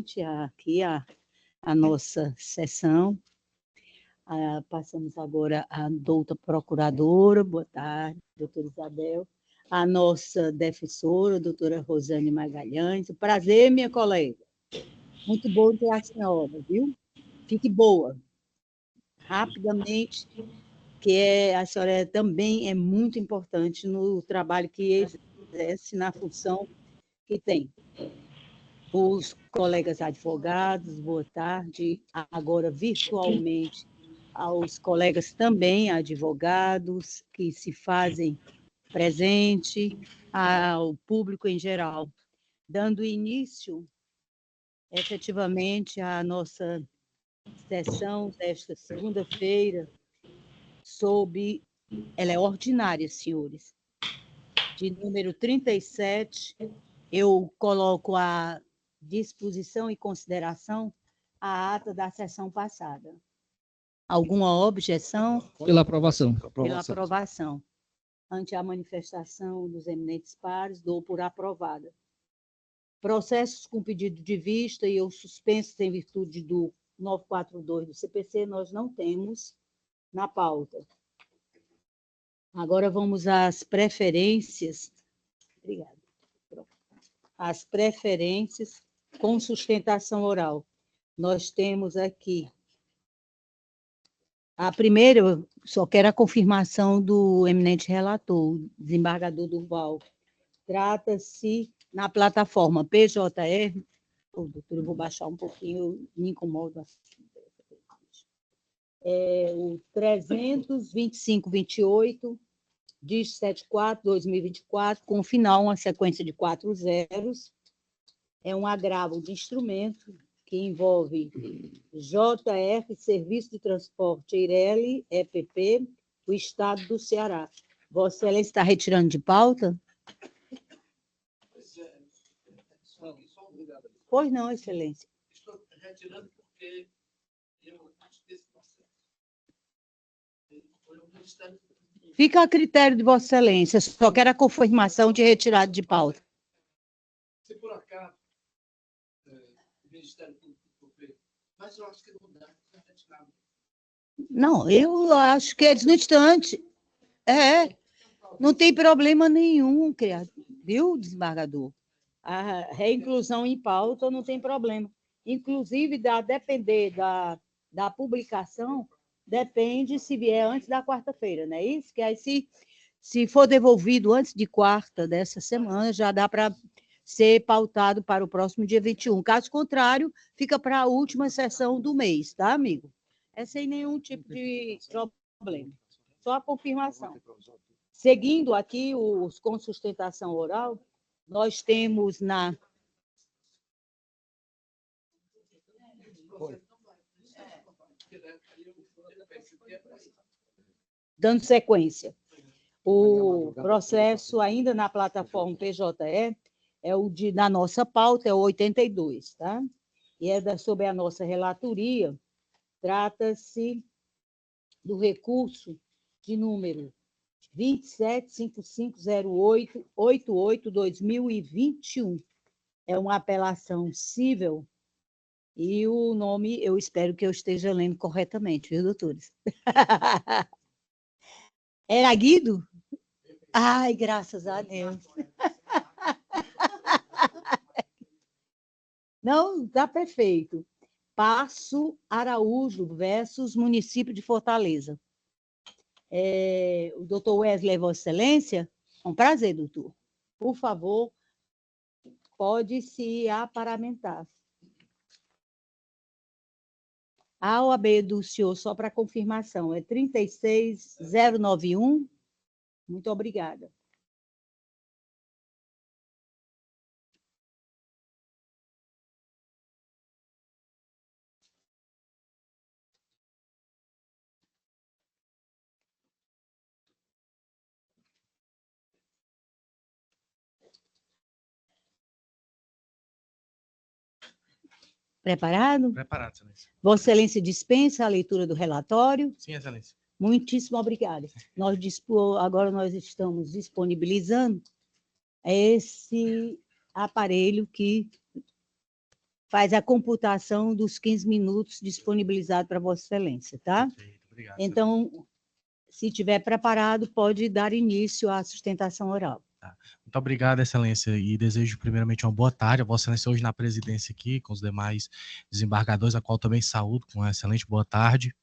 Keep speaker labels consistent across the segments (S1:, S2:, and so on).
S1: novamente aqui a nossa sessão. Passamos agora à doutora procuradora, boa tarde, doutora Isabel, a nossa defensora, doutora Rosane Magalhães. Prazer, minha colega. Muito bom ter a senhora, viu? Fique boa. Rapidamente, que a senhora também é muito importante no trabalho que exerce, na função que tem. Os colegas advogados, boa tarde. Agora, virtualmente, aos colegas também advogados que se fazem presente, ao público em geral. Dando início, efetivamente, à nossa sessão desta segunda-feira, ela é ordinária, senhores, de número 37, eu coloco à disposição e consideração a ata da sessão passada. Alguma objeção?
S2: Pela aprovação.
S1: Pela aprovação. Ante a manifestação dos eminentes pares, dou por aprovada. Processos com pedido de vista e ou suspensos em virtude do 942 do CPC, nós não temos na pauta. Agora vamos às preferências. Obrigada. As preferências com sustentação oral. Nós temos aqui a primeira, eu só quero a confirmação do eminente relator, desembargador Durval. Trata-se na plataforma PJR, doutor, eu vou baixar um pouquinho, eu me incomodo assim. O 32528, DIS 74/2024, com final uma sequência de 4 zeros. É um agravo de instrumento que envolve JR, Serviço de Transporte Eireli, EPP, do Estado do Ceará. Vossa Excelência está retirando de pauta? Pois não, Excelência.
S3: Estou retirando porque eu acho que esse processo foi um ministério.
S1: Fica a critério de Vossa Excelência, só quero a confirmação de retirada de pauta.
S3: Se por acaso o Ministério Público, mas eu acho que não dá para retirar.
S1: Não, eu acho que é desnudante. Não tem problema nenhum, viu, desembargador? A reinclusão em pauta não tem problema. Inclusive, a depender da publicação, depende se vier antes da quarta-feira, não é isso? Que aí, se for devolvido antes de quarta dessa semana, já dá para ser pautado para o próximo dia 21. Caso contrário, fica para a última sessão do mês, tá, amigo? É sem nenhum tipo de problema. Só a confirmação. Seguindo aqui os com sustentação oral, nós temos na... Dando sequência, o processo ainda na plataforma PJE é o da nossa pauta, é o 82, tá? E é sob a nossa relatoria, trata-se do recurso de número 27550888-2021. É uma apelação cível e o nome, eu espero que eu esteja lendo corretamente, viu, doutores? Era Guido? Ai, graças a Deus. Não, está perfeito. Passo Araújo versus município de Fortaleza. O doutor Wesley, Vossa Excelência, é um prazer, doutor. Por favor, pode se aparamentar. A OAB do senhor, só para confirmação, é 36091. Muito obrigada. Preparado?
S3: Preparado, Excelência.
S1: Vossa Excelência dispensa a leitura do relatório?
S3: Sim, Excelência.
S1: Muitíssimo obrigada. Agora nós estamos disponibilizando esse aparelho que faz a computação dos 15 minutos disponibilizados para Vossa Excelência, tá?
S2: Perfeito, obrigado.
S1: Então, se estiver preparado, pode dar início à sustentação oral.
S2: Tá. Muito obrigado, Excelência, e desejo primeiramente uma boa tarde a Vossa Excelência hoje na presidência aqui, com os demais desembargadores, a qual também saúdo com uma excelente boa tarde.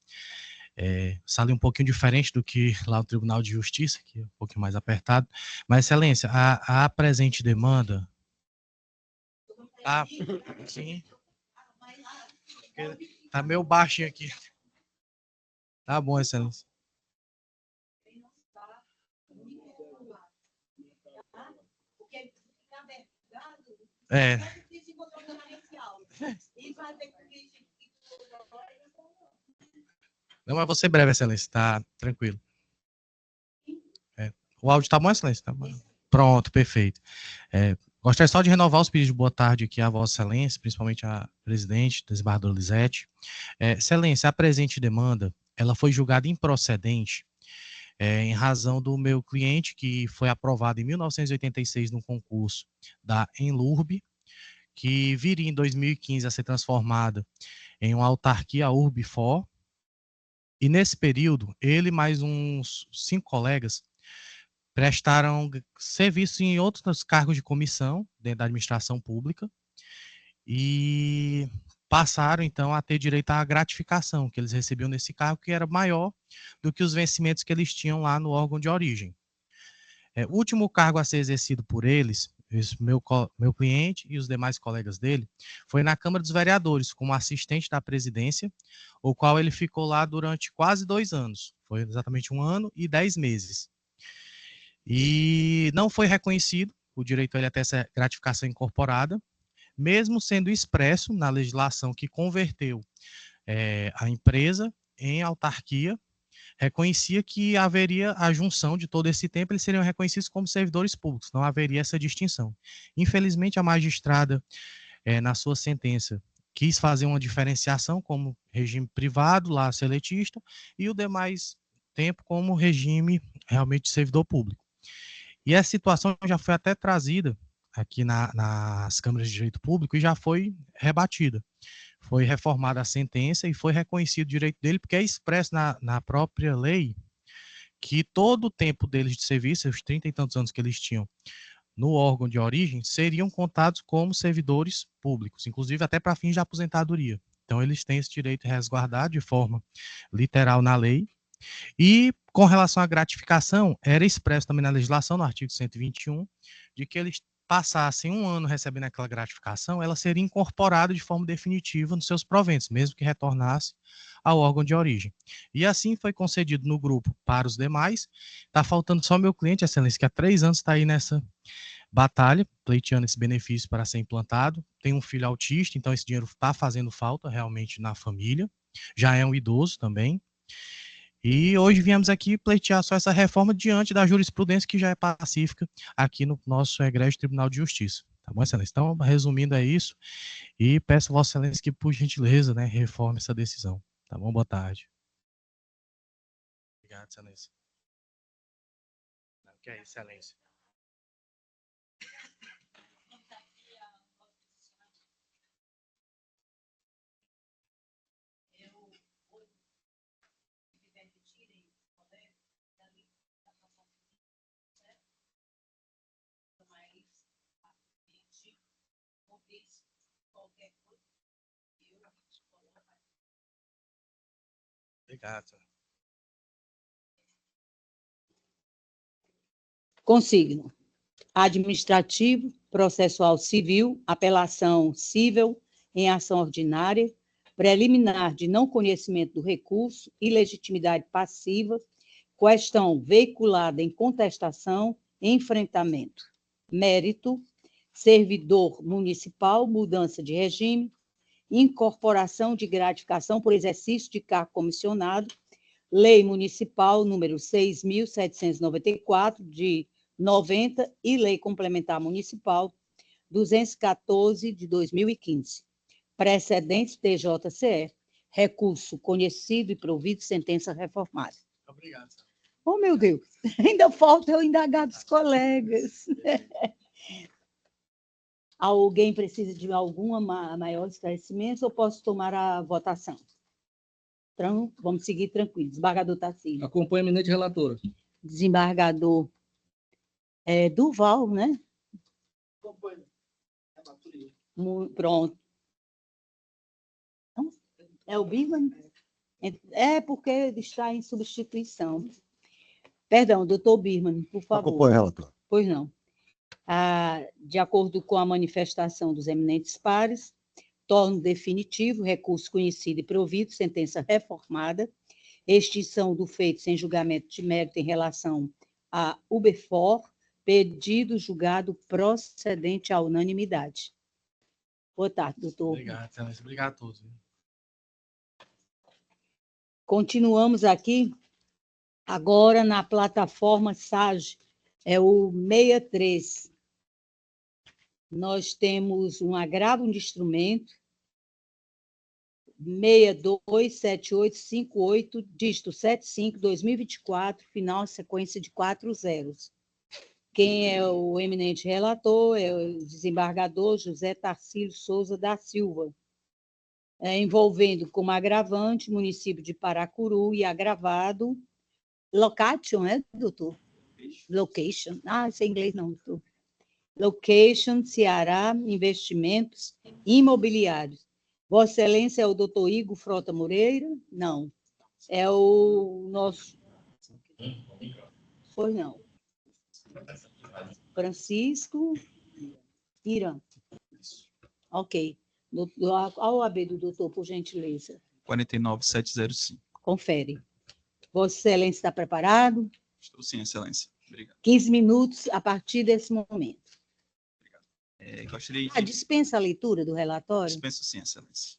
S2: Sala um pouquinho diferente do que lá no Tribunal de Justiça, que é um pouquinho mais apertado, mas, Excelência, a presente demanda... Sim. Tá meio baixinho aqui. Tá bom, Excelência. Não, mas vou ser breve, Excelência, tá tranquilo. O áudio tá bom, Excelência? Tá bom. Pronto, perfeito. Gostaria só de renovar os pedidos de boa tarde aqui à Vossa Excelência, principalmente à presidente, desembargadora Lisete. Excelência, a presente demanda, ela foi julgada improcedente em razão do meu cliente, que foi aprovado em 1986 no concurso da Enlurb, que viria em 2015 a ser transformada em uma autarquia Urbifor, e nesse período, ele mais uns 5 colegas prestaram serviço em outros cargos de comissão dentro da administração pública e passaram, então, a ter direito à gratificação que eles recebiam nesse cargo, que era maior do que os vencimentos que eles tinham lá no órgão de origem. O último cargo a ser exercido por eles, meu cliente e os demais colegas dele, foi na Câmara dos Vereadores, como assistente da presidência, o qual ele ficou lá durante quase 2 anos. Foi exatamente 1 ano e 10 meses. E não foi reconhecido o direito a ele a ter essa gratificação incorporada, mesmo sendo expresso na legislação que converteu a empresa em autarquia, reconhecia que haveria a junção de todo esse tempo, eles seriam reconhecidos como servidores públicos, não haveria essa distinção. Infelizmente, a magistrada, na sua sentença, quis fazer uma diferenciação como regime privado, lá seletista, e o demais tempo como regime realmente de servidor público. E essa situação já foi até trazida aqui nas câmaras de direito público e já foi rebatida. Foi reformada a sentença e foi reconhecido o direito dele, porque é expresso na própria lei que todo o tempo deles de serviço, os 30 e tantos anos que eles tinham no órgão de origem, seriam contados como servidores públicos, inclusive até para fins de aposentadoria. Então, eles têm esse direito resguardado de forma literal na lei. E, com relação à gratificação, era expresso também na legislação, no artigo 121, de que eles passassem 1 ano recebendo aquela gratificação, ela seria incorporada de forma definitiva nos seus proventos, mesmo que retornasse ao órgão de origem. E assim foi concedido no grupo para os demais. Está faltando só meu cliente, Excelência, que há 3 anos está aí nessa batalha, pleiteando esse benefício para ser implantado. Tem um filho autista, então esse dinheiro está fazendo falta realmente na família. Já é um idoso também. E hoje viemos aqui pleitear só essa reforma diante da jurisprudência que já é pacífica aqui no nosso egrégio Tribunal de Justiça. Tá bom, Excelência? Então, resumindo, é isso. E peço a Vossa Excelência que, por gentileza, reforme essa decisão. Tá bom? Boa tarde. Obrigado, Excelência. O que é, Excelência? Obrigado.
S1: Consigno. Administrativo, processual civil, apelação cível em ação ordinária, preliminar de não conhecimento do recurso, ilegitimidade passiva, questão veiculada em contestação, enfrentamento. Mérito, servidor municipal, mudança de regime, incorporação de gratificação por exercício de cargo comissionado, Lei Municipal número 6.794, de 90, e Lei Complementar Municipal 214, de 2015. Precedentes TJCE, recurso conhecido e provido, sentença reformada.
S2: Obrigado.
S1: Oh, meu Deus, ainda falta eu indagar dos colegas. Alguém precisa de alguma maior esclarecimento ou posso tomar a votação? Então, vamos seguir tranquilo. Desembargador Tarcísio.
S3: Acompanho a eminente relatora.
S1: Desembargador Duval, né?
S3: Acompanho.
S1: Pronto. É o Birman? É porque ele está em substituição. Perdão, doutor Birman, por favor.
S4: Acompanho, relator.
S1: Pois não. De acordo com a manifestação dos eminentes pares, torno definitivo, recurso conhecido e provido, sentença reformada, extinção do feito sem julgamento de mérito em relação a Uberfor, pedido julgado procedente à unanimidade. Boa tarde, doutor.
S2: Obrigado, excelência. Obrigado a todos.
S1: Continuamos aqui, agora na plataforma SAGE, é o 63. Nós temos um agravo de instrumento, 627858, dígito 75-2024, final sequência de 4 zeros. Quem é o eminente relator é o desembargador José Tarcísio Souza da Silva, envolvendo como agravante o município de Paracuru e agravado location, doutor? Location. Isso é inglês não, doutor. Location, Ceará, Investimentos Imobiliários. Vossa Excelência é o doutor Igor Frota Moreira? Não. É o nosso... Pois não. Francisco Irã. Ok. A OAB do doutor, por gentileza.
S5: 49705.
S1: Confere. Vossa Excelência está preparado?
S5: Estou sim, Excelência. Obrigado.
S1: 15 minutos a partir desse momento.
S5: Gostaria de...
S1: Dispensa a leitura do relatório?
S5: Dispenso sim, Excelência.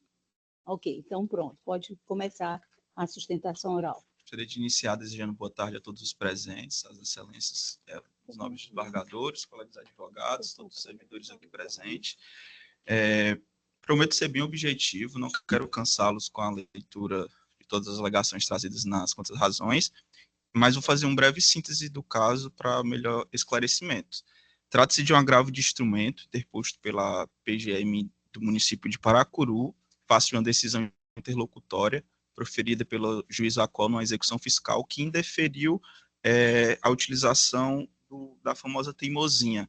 S1: Ok, então pronto. Pode começar a sustentação oral.
S5: Gostaria de iniciar desejando boa tarde a todos os presentes, às excelências, os nobres desembargadores, colegas advogados, todos os servidores aqui presentes. Prometo ser bem objetivo, não quero cansá-los com a leitura de todas as alegações trazidas nas contas razões, mas vou fazer uma breve síntese do caso para melhor esclarecimento. Trata-se de um agravo de instrumento interposto pela PGM do município de Paracuru, face de uma decisão interlocutória proferida pelo juiz Acol numa execução fiscal que indeferiu a utilização da famosa teimosinha,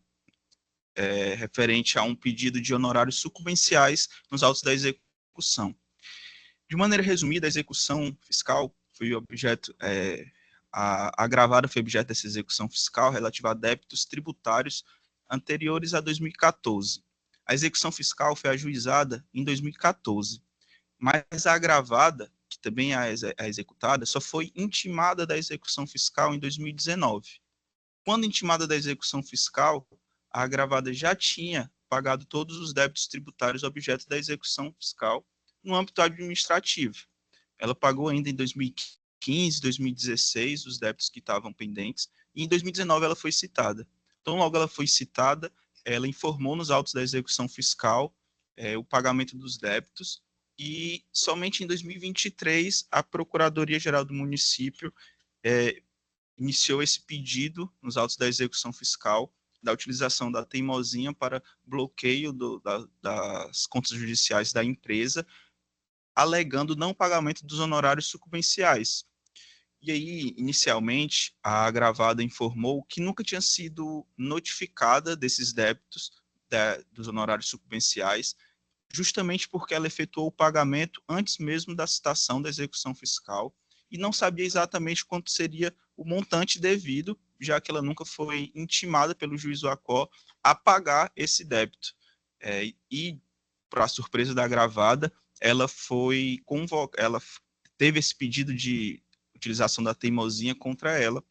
S5: referente a um pedido de honorários sucumbenciais nos autos da execução. De maneira resumida, a execução fiscal foi objeto, a agravada foi objeto dessa execução fiscal relativa a débitos tributários anteriores a 2014. A execução fiscal foi ajuizada em 2014, mas a agravada, que também é a executada, só foi intimada da execução fiscal em 2019. Quando intimada da execução fiscal, a agravada já tinha pagado todos os débitos tributários objeto da execução fiscal no âmbito administrativo. Ela pagou ainda em 2015, 2016, os débitos que estavam pendentes, e em 2019 ela foi citada. Então, logo ela foi citada, ela informou nos autos da execução fiscal o pagamento dos débitos, e somente em 2023 a Procuradoria-Geral do Município iniciou esse pedido nos autos da execução fiscal da utilização da teimosinha para bloqueio das contas judiciais da empresa, alegando não pagamento dos honorários sucumbenciais. E aí, inicialmente, a agravada informou que nunca tinha sido notificada desses débitos dos honorários sucumbenciais, justamente porque ela efetuou o pagamento antes mesmo da citação da execução fiscal e não sabia exatamente quanto seria o montante devido, já que ela nunca foi intimada pelo juiz Acó a pagar esse débito. E, para a surpresa da agravada, ela teve esse pedido de utilização da teimosinha contra ela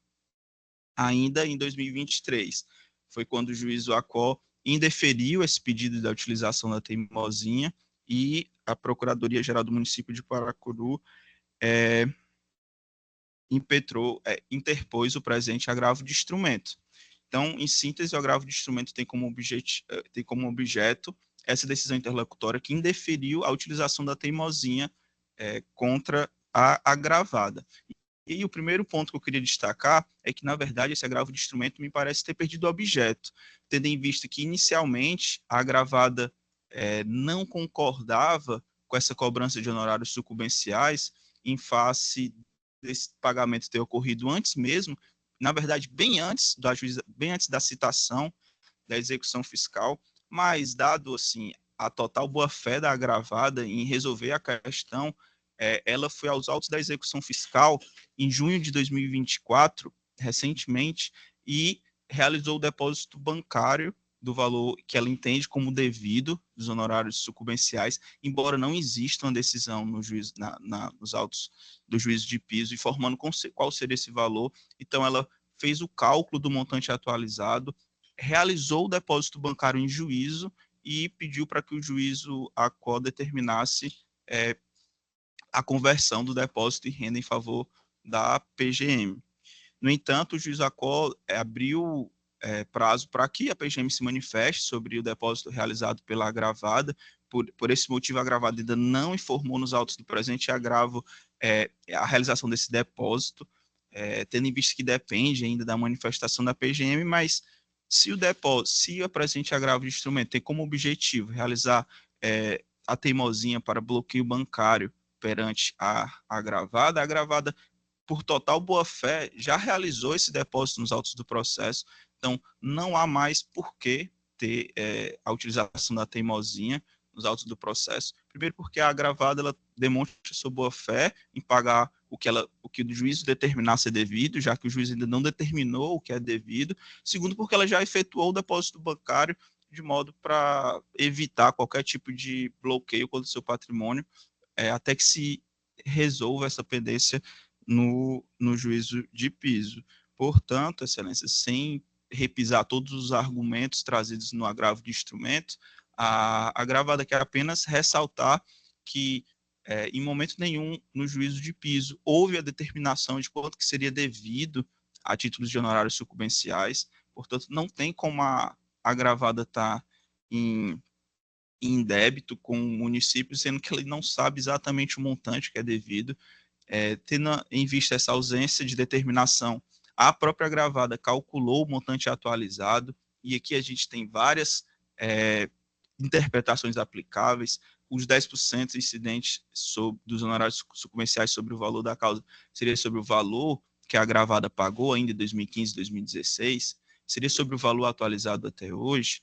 S5: ainda em 2023. Foi quando o juiz Acó indeferiu esse pedido da utilização da teimosinha e a Procuradoria-Geral do Município de Paracuru interpôs o presente agravo de instrumento. Então, em síntese, o agravo de instrumento tem como objeto essa decisão interlocutória que indeferiu a utilização da teimosinha contra a agravada. E o primeiro ponto que eu queria destacar é que, na verdade, esse agravo de instrumento me parece ter perdido o objeto, tendo em vista que, inicialmente, a agravada não concordava com essa cobrança de honorários sucumbenciais em face desse pagamento ter ocorrido antes mesmo, na verdade, bem antes da citação da execução fiscal, mas dado assim a total boa-fé da agravada em resolver a questão, ela foi aos autos da execução fiscal em junho de 2024, recentemente, e realizou o depósito bancário do valor que ela entende como devido dos honorários sucumbenciais, embora não exista uma decisão no juízo, nos autos do juízo de piso informando qual seria esse valor. Então, ela fez o cálculo do montante atualizado, realizou o depósito bancário em juízo e pediu para que o juízo ACO determinasse a conversão do depósito em renda em favor da PGM. No entanto, o juiz ACO abriu prazo para que a PGM se manifeste sobre o depósito realizado pela agravada. Por esse motivo, a agravada ainda não informou nos autos do presente agravo a realização desse depósito, tendo em vista que depende ainda da manifestação da PGM, mas se a presente agravo de instrumento tem como objetivo realizar a teimosia para bloqueio bancário perante a agravada, por total boa-fé, já realizou esse depósito nos autos do processo, então não há mais por que ter a utilização da teimosia nos autos do processo. Primeiro porque a agravada ela demonstra sua boa-fé em pagar o que o juízo determinar ser devido, já que o juiz ainda não determinou o que é devido. Segundo, porque ela já efetuou o depósito bancário de modo para evitar qualquer tipo de bloqueio contra o seu patrimônio, até que se resolva essa pendência no juízo de piso. Portanto, Excelência, sem repisar todos os argumentos trazidos no agravo de instrumento, a agravada quer apenas ressaltar que, em momento nenhum, no juízo de piso, houve a determinação de quanto que seria devido a títulos de honorários sucumbenciais. Portanto, não tem como a agravada estar em débito com o município, sendo que ele não sabe exatamente o montante que é devido. Tendo em vista essa ausência de determinação, a própria agravada calculou o montante atualizado, e aqui a gente tem várias interpretações aplicáveis. Os 10% incidentes dos honorários sucumbenciais sobre o valor da causa seria sobre o valor que a agravada pagou ainda em 2015 e 2016, seria sobre o valor atualizado até hoje.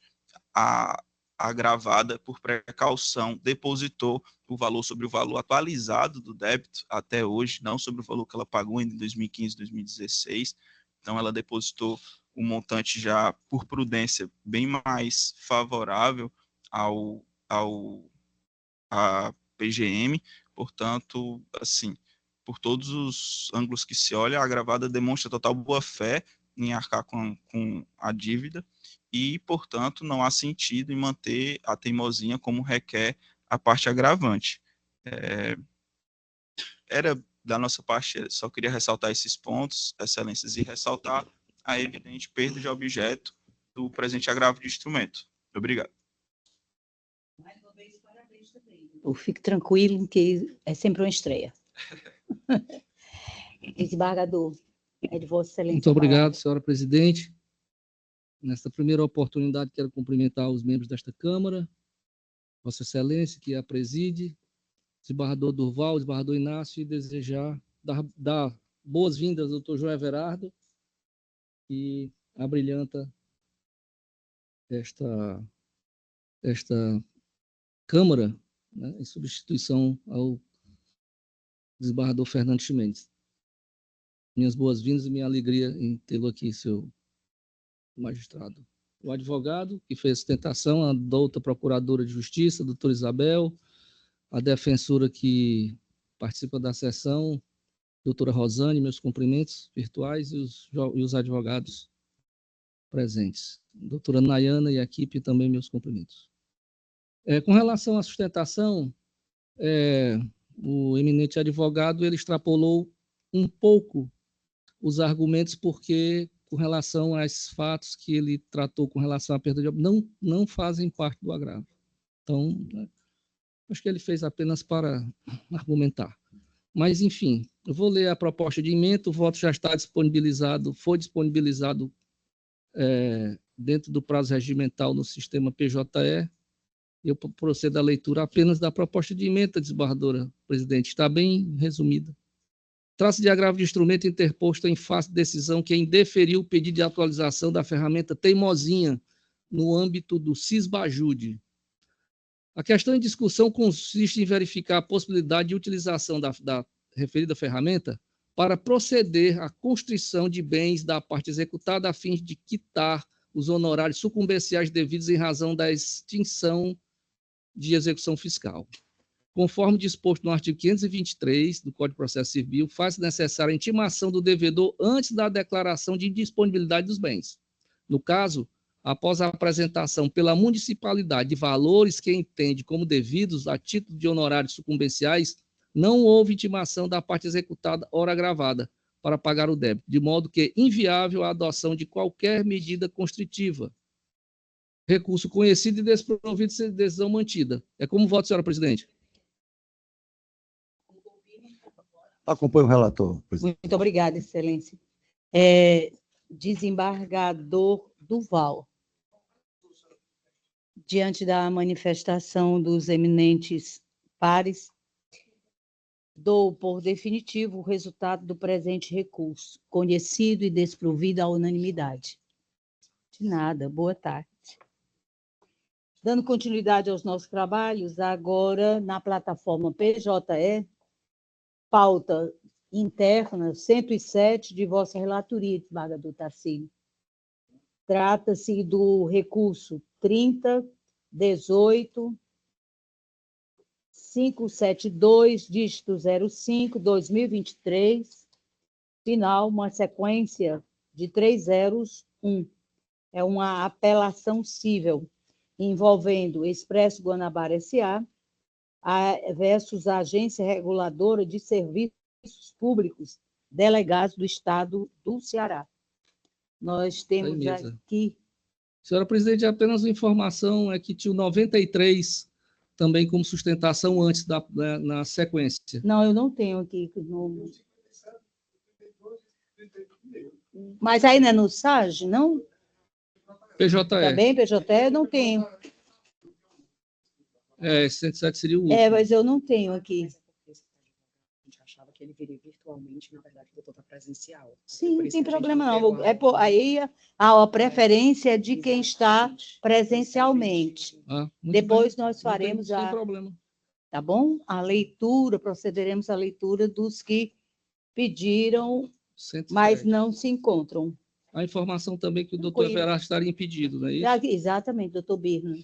S5: A agravada, por precaução, depositou o valor sobre o valor atualizado do débito até hoje, não sobre o valor que ela pagou em 2015 e 2016. Então, ela depositou um montante já, por prudência, bem mais favorável à PGM. Portanto, assim, por todos os ângulos que se olha, a agravada demonstra total boa-fé em arcar com a dívida e, portanto, não há sentido em manter a teimosia como requer a parte agravante. Era da nossa parte, só queria ressaltar esses pontos, Excelências, e ressaltar a evidente perda de objeto do presente agravo de instrumento. Obrigado.
S1: Mais uma vez, parabéns também. Fique tranquilo que é sempre uma estreia. Desembargador, é de Vossa Excelência.
S4: Muito obrigado, senhora presidente. Nesta primeira oportunidade, quero cumprimentar os membros desta Câmara, Vossa Excelência, que a preside, desembargador Durval, desembargador Inácio, e desejar dar boas-vindas ao doutor João Everardo, que abrilhanta esta Câmara, né, em substituição ao desembargador Fernando Chimenez. Minhas boas-vindas e minha alegria em tê-lo aqui, seu magistrado. O advogado que fez sustentação, a doutora procuradora de justiça, a doutora Isabel, a defensora que participa da sessão, doutora Rosane, meus cumprimentos virtuais, e os advogados presentes. Doutora Nayana e a equipe também, meus cumprimentos. Com relação à sustentação, o eminente advogado ele extrapolou um pouco os argumentos, porque com relação aos fatos que ele tratou com relação à perda de objeto, não fazem parte do agravo. Então, acho que ele fez apenas para argumentar. Mas, enfim, eu vou ler a proposta de emenda, o voto já está disponibilizado, foi disponibilizado dentro do prazo regimental no sistema PJE. Eu procedo à leitura apenas da proposta de emenda, desembargadora presidente. Está bem resumida. Trata-se de agravo de instrumento interposto em face de decisão que indeferiu o pedido de atualização da ferramenta teimosinha no âmbito do Cisbajude. A questão em discussão consiste em verificar a possibilidade de utilização da referida ferramenta para proceder à constrição de bens da parte executada a fim de quitar os honorários sucumbenciais devidos em razão da extinção de execução fiscal. Conforme disposto no artigo 523 do Código de Processo Civil, faz necessária a intimação do devedor antes da declaração de indisponibilidade dos bens. No caso, após a apresentação pela municipalidade de valores que entende como devidos a título de honorários sucumbenciais, não houve intimação da parte executada hora gravada para pagar o débito, de modo que inviável a adoção de qualquer medida constritiva. Recurso conhecido e desprovido de decisão mantida. É como voto, senhora presidente?
S6: Acompanho o relator, presidente.
S1: Muito obrigada, excelência. Desembargador Duval. Diante da manifestação dos eminentes pares, dou por definitivo o resultado do presente recurso, conhecido e desprovido à unanimidade. De nada, boa tarde. Dando continuidade aos nossos trabalhos, agora na plataforma PJE, pauta interna 107 de vossa relatoria, desembargador Tarcísio. Trata-se do recurso 30.18.572, dígito 05, 2023, final, uma sequência de 3 zeros, 1. É uma apelação cível envolvendo Expresso Guanabara S.A. versus a Agência Reguladora de Serviços Públicos, delegados do Estado do Ceará. Nós temos aqui...
S4: Senhora presidente, apenas uma informação é que tinha o 93 também como sustentação antes na sequência.
S1: Não, eu não tenho aqui. Mas aí não é no SAG, não?
S4: PJE.
S1: Também, PJE, eu não tenho.
S4: 107 seria o último.
S1: Mas eu não tenho aqui.
S7: A gente achava que ele viria virtualmente, na verdade, o doutor está presencial.
S1: Sim, não tem problema não. Aí a preferência é de quem está presencialmente. Depois
S4: bem.
S1: nós faremos
S4: Sem problema.
S1: Tá bom? A leitura, procederemos à leitura dos que pediram,
S4: 107.
S1: mas não se encontram.
S4: A informação também que o doutor Everardo estaria impedido, não é isso?
S1: Exatamente, doutor Birna.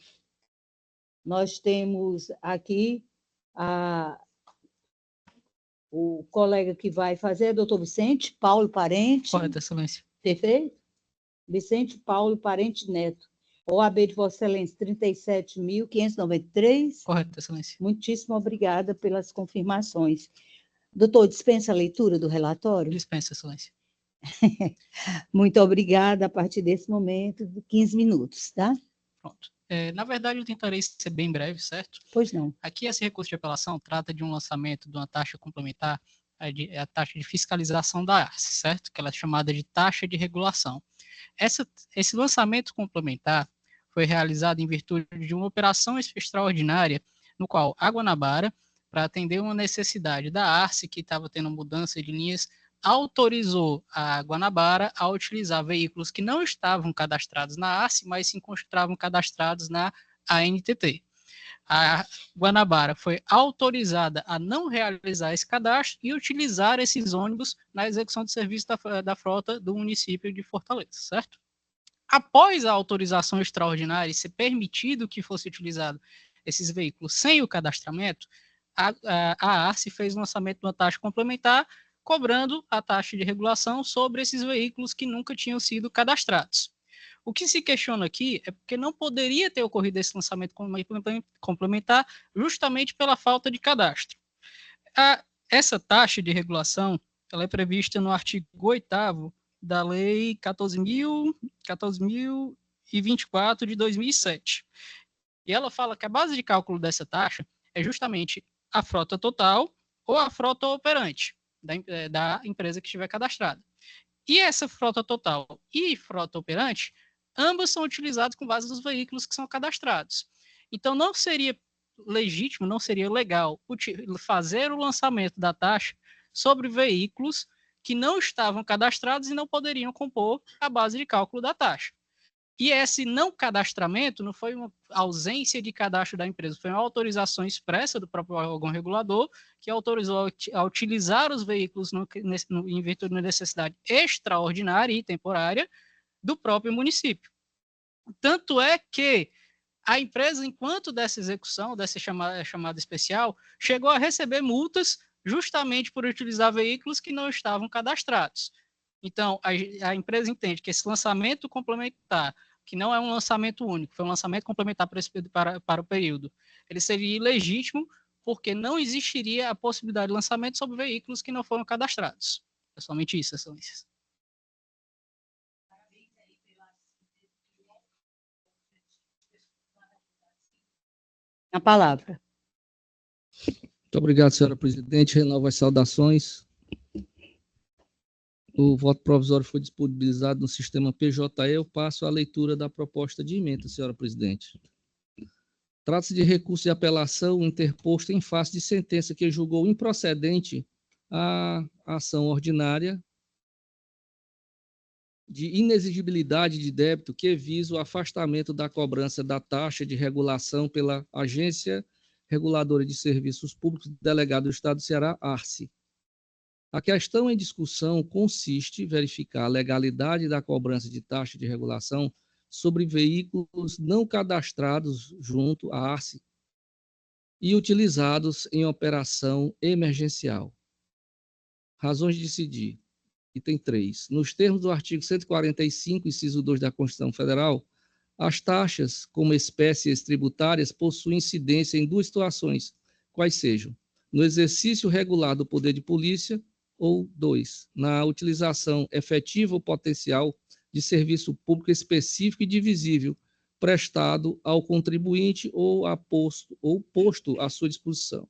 S1: Nós temos aqui o colega que vai fazer, doutor Vicente Paulo Parente.
S8: Correto, excelência.
S1: Perfeito? Vicente Paulo Parente Neto. OAB de Vossa Excelência, 37.593.
S8: Correto, excelência.
S1: Muitíssimo obrigada pelas confirmações. Doutor, dispensa a leitura do relatório?
S8: Dispensa, excelência.
S1: Muito obrigada. A partir desse momento, 15 minutos, tá?
S8: Pronto. Na verdade, eu tentarei ser bem breve, certo?
S1: Pois não.
S8: Aqui, esse recurso de apelação trata de um lançamento de uma taxa complementar, a taxa de fiscalização da ARCE, certo? Que ela é chamada de taxa de regulação. Esse lançamento complementar foi realizado em virtude de uma operação extraordinária, no qual a Guanabara, para atender uma necessidade da ARCE, que estava tendo mudança de linhas, autorizou a Guanabara a utilizar veículos que não estavam cadastrados na ARCE, mas se encontravam cadastrados na ANTT. A Guanabara foi autorizada a não realizar esse cadastro e utilizar esses ônibus na execução de serviço da frota do município de Fortaleza, certo? Após a autorização extraordinária e ser permitido que fosse utilizado esses veículos sem o cadastramento, a ARCE fez o lançamento de uma taxa complementar, cobrando a taxa de regulação sobre esses veículos que nunca tinham sido cadastrados. O que se questiona aqui é porque não poderia ter ocorrido esse lançamento complementar justamente pela falta de cadastro. Essa taxa de regulação ela é prevista no artigo 8º da Lei 14.024 de 2007. E ela fala que a base de cálculo dessa taxa é justamente a frota total ou a frota operante da empresa que estiver cadastrada. E essa frota total e frota operante, ambas são utilizadas com base nos veículos que são cadastrados. Então, não seria legítimo, não seria legal fazer o lançamento da taxa sobre veículos que não estavam cadastrados e não poderiam compor a base de cálculo da taxa. E esse não cadastramento não foi uma ausência de cadastro da empresa, foi uma autorização expressa do próprio órgão regulador que autorizou a utilizar os veículos em virtude de uma necessidade extraordinária e temporária do próprio município. Tanto é que a empresa, enquanto dessa execução, dessa chamada especial, chegou a receber multas justamente por utilizar veículos que não estavam cadastrados. Então, a empresa entende que esse lançamento complementar, que não é um lançamento único, foi um lançamento complementar para o período, ele seria ilegítimo porque não existiria a possibilidade de lançamento sobre veículos que não foram cadastrados. É somente isso, excelências.
S1: A palavra.
S4: Muito obrigado, senhora presidente. Renovo as saudações. O voto provisório foi disponibilizado no sistema PJE. Eu passo à leitura da proposta de emenda, senhora presidente. Trata-se de recurso de apelação interposto em face de sentença que julgou improcedente a ação ordinária de inexigibilidade de débito que visa o afastamento da cobrança da taxa de regulação pela Agência Reguladora de Serviços Públicos, delegado do Estado do Ceará, ARCE. A questão em discussão consiste em verificar a legalidade da cobrança de taxa de regulação sobre veículos não cadastrados junto à ARCE e utilizados em operação emergencial. Razões de decidir. Item 3. Nos termos do artigo 145, inciso 2 da Constituição Federal, as taxas, como espécies tributárias, possuem incidência em duas situações, quais sejam: no exercício regular do poder de polícia, ou 2, na utilização efetiva ou potencial de serviço público específico e divisível prestado ao contribuinte ou posto à sua disposição.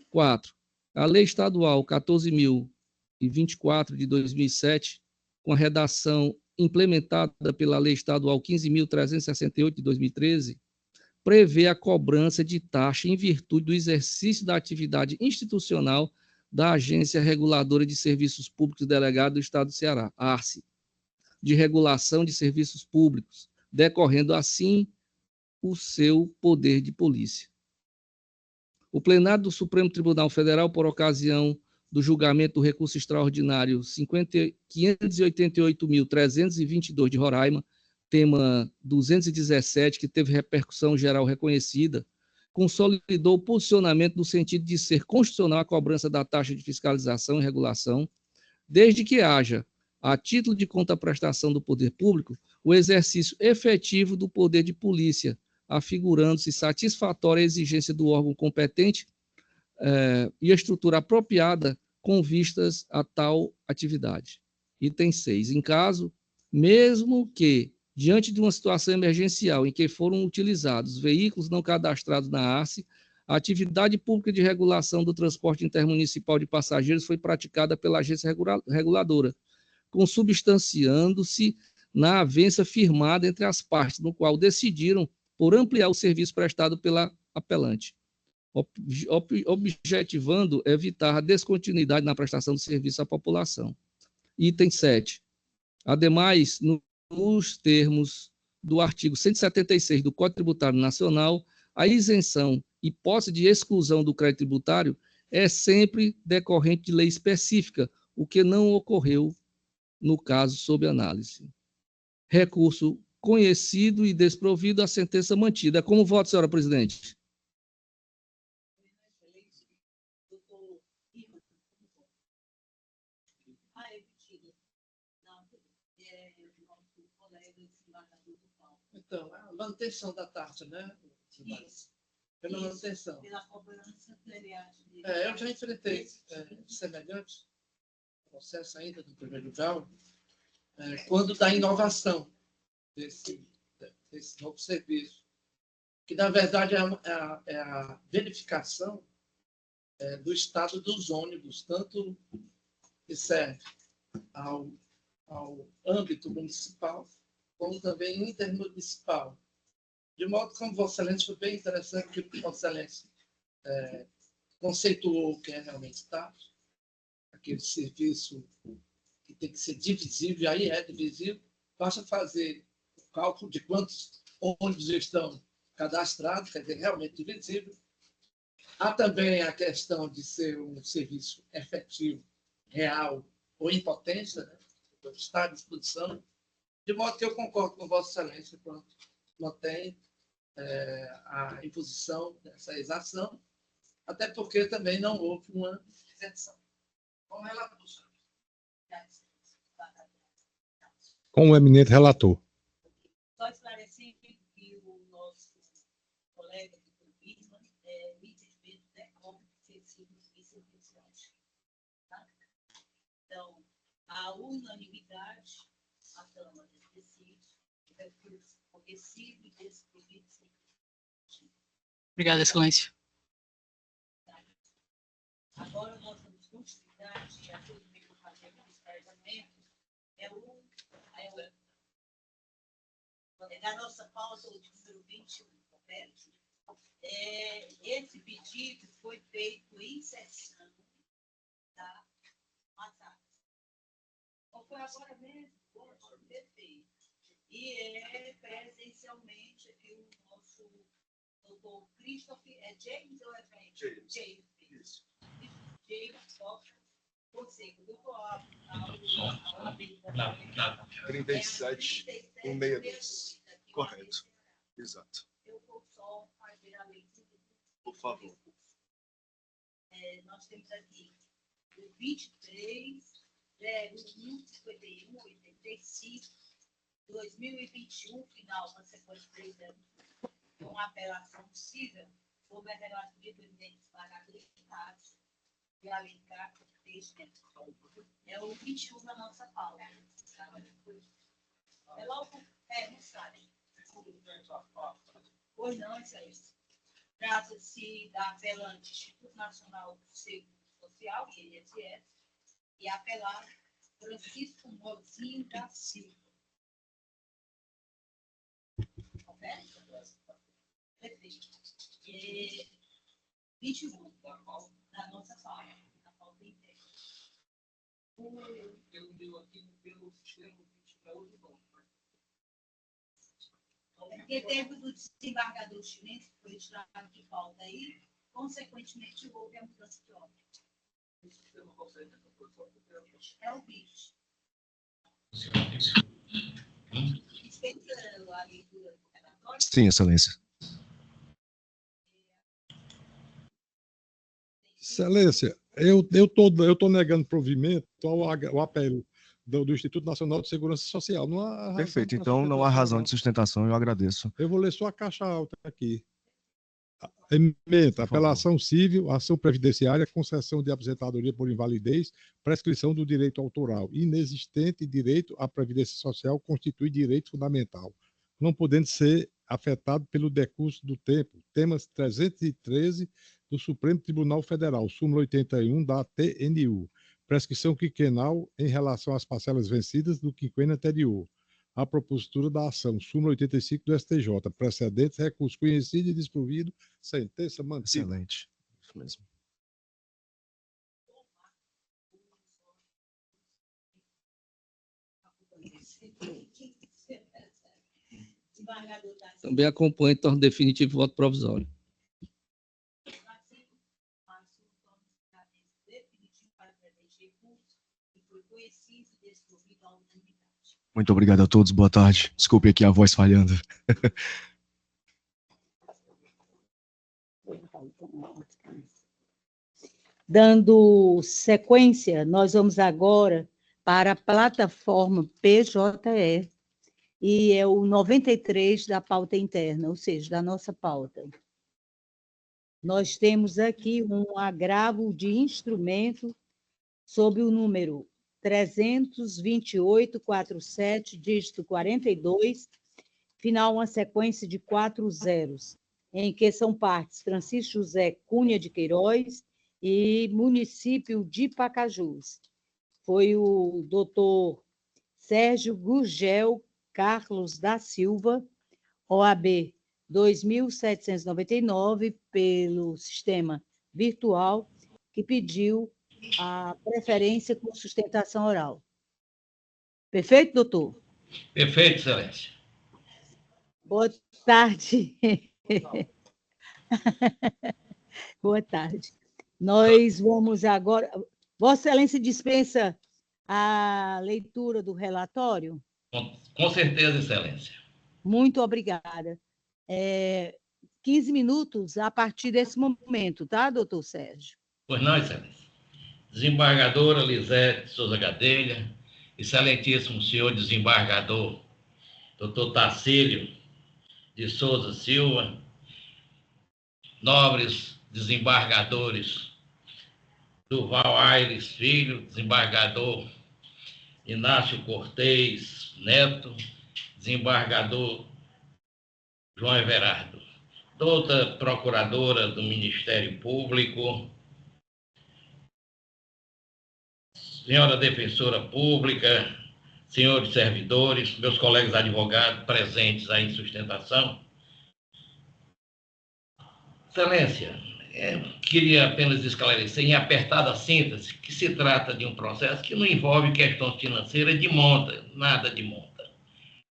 S4: 4. A Lei Estadual 14.024 de 2007, com a redação implementada pela Lei Estadual 15.368 de 2013, prevê a cobrança de taxa em virtude do exercício da atividade institucional da Agência Reguladora de Serviços Públicos Delegado do Estado do Ceará, ARCE, de regulação de serviços públicos, decorrendo assim o seu poder de polícia. O plenário do Supremo Tribunal Federal, por ocasião do julgamento do recurso extraordinário 588.322 de Roraima, tema 217, que teve repercussão geral reconhecida, consolidou o posicionamento no sentido de ser constitucional a cobrança da taxa de fiscalização e regulação, desde que haja, a título de contraprestação do poder público, o exercício efetivo do poder de polícia, afigurando-se satisfatória a exigência do órgão competente e a estrutura apropriada com vistas a tal atividade. Item 6. Em caso, mesmo que, diante de uma situação emergencial em que foram utilizados veículos não cadastrados na ARCE, a atividade pública de regulação do transporte intermunicipal de passageiros foi praticada pela agência reguladora, consubstanciando-se na avença firmada entre as partes, no qual decidiram por ampliar o serviço prestado pela apelante, objetivando evitar a descontinuidade na prestação de serviço à população. Item 7. Ademais, nos termos do artigo 176 do Código Tributário Nacional, a isenção, hipótese de exclusão do crédito tributário, é sempre decorrente de lei específica, o que não ocorreu no caso sob análise. Recurso conhecido e desprovido, a sentença mantida. Como voto, senhora presidente?
S3: Então, a manutenção da taxa, né? Pela manutenção.
S1: Pela cobrança
S3: Eu já enfrentei semelhante processo ainda do primeiro grau, quando da inovação desse novo serviço, que na verdade é a verificação do estado dos ônibus, tanto que serve ao âmbito municipal, como também intermunicipal. De modo como Vossa Excelência foi bem interessante que Vossa Excelência conceituou o que é realmente taxa, aquele serviço que tem que ser divisível, e aí é divisível, basta fazer o cálculo de quantos ônibus estão cadastrados, quer dizer, realmente divisível. Há também a questão de ser um serviço efetivo, real ou em potência, né? Está à disposição, de modo que eu concordo com Vossa Excelência quando mantém a imposição dessa exação, até porque também não houve uma isenção. Com relator.
S9: Com o eminente relator.
S1: Só esclarecendo que o nosso colega de turismo me desvendo, né, como sensíveis e sentenciais. Tá? Então, a unanimidade, a Câmara decide, recurso conhecido e desprovido.
S8: Obrigado, Excelência.
S1: Agora, nossa continuidade, e aquilo que eu fazer com os carregamentos, da nossa pauta, o número 21, correto? Esse pedido foi feito em sessão da passada. Ou foi agora mesmo? Perfeito. E presencialmente aqui o nosso doutor Christopher, James ou James? James. James Costa, conselho do COAB,
S5: 37, 162. Correto. Exato.
S1: Eu vou só fazer a leitura.
S5: Por favor.
S1: Nós temos aqui o 23, 01, 51, 85, 2021, final da sequência de 3 anos, com apelação possível sobre a relatoria do eminente desembargador de Rádio e Alencar, é o 21 da nossa pauta. É logo, não sabe. Pois não, Excelência. Trata-se da apelante Instituto Nacional do Seguro Social, INSS, e apelar Francisco Mozinho da Silva. Correto? Perfeito. 21 da nossa pauta, da pauta inteira.
S3: Eu dei aqui pelo sistema 20 para outro nome.
S1: Porque teve do desembargador chinês, que foi tirado de pauta aí, consequentemente houve a mudança de ordem. É o bicho. Respeitando a leitura do relatório.
S6: Sim, Excelência.
S9: Excelência, eu tô negando provimento ao apelo do Instituto Nacional de Segurança Social. Não há razão.
S6: Perfeito, então não há razão de sustentação, eu agradeço.
S9: Eu vou ler só a caixa alta aqui. Ementa, apelação civil, ação previdenciária, concessão de aposentadoria por invalidez, prescrição do direito autoral. Inexistente direito à previdência social constitui direito fundamental, não podendo ser afetado pelo decurso do tempo. Temas 313 do Supremo Tribunal Federal, súmula 81 da TNU. Prescrição quinquenal em relação às parcelas vencidas do quinquênio anterior. A propositura da ação, súmula 85 do STJ. Precedentes, recurso conhecido e desprovido, sentença mantida.
S6: Excelente. Isso mesmo.
S4: Também acompanha em torno definitivo voto provisório.
S6: Muito obrigado a todos, boa tarde. Desculpe aqui a voz falhando.
S1: Dando sequência, nós vamos agora para a plataforma PJE, e é o 93 da pauta interna, ou seja, da nossa pauta. Nós temos aqui um agravo de instrumento sob o número 32847, dígito 42, final uma sequência de 4 zeros, em que são partes Francisco José Cunha de Queiroz e município de Pacajus. Foi o doutor Sérgio Gurgel Carlos da Silva, OAB 2799, pelo sistema virtual, que pediu a preferência com sustentação oral. Perfeito, doutor?
S10: Perfeito, Excelência.
S1: Boa tarde. Boa tarde. Nós vamos agora... Vossa Excelência dispensa a leitura do relatório?
S10: Com certeza, Excelência.
S1: Muito obrigada. 15 minutos a partir desse momento, tá, doutor Sérgio?
S10: Pois não, Excelência. Desembargadora Lisete Souza Gadelha, excelentíssimo senhor desembargador, doutor Tacílio de Souza Silva, nobres desembargadores Durval Aires Filho, desembargador Inácio Cortez Neto, desembargador João Everardo, doutora procuradora do Ministério Público, senhora defensora pública, senhores servidores, meus colegas advogados presentes aí em sustentação. Excelência, queria apenas esclarecer em apertada síntese que se trata de um processo que não envolve questões financeiras de monta, nada de monta.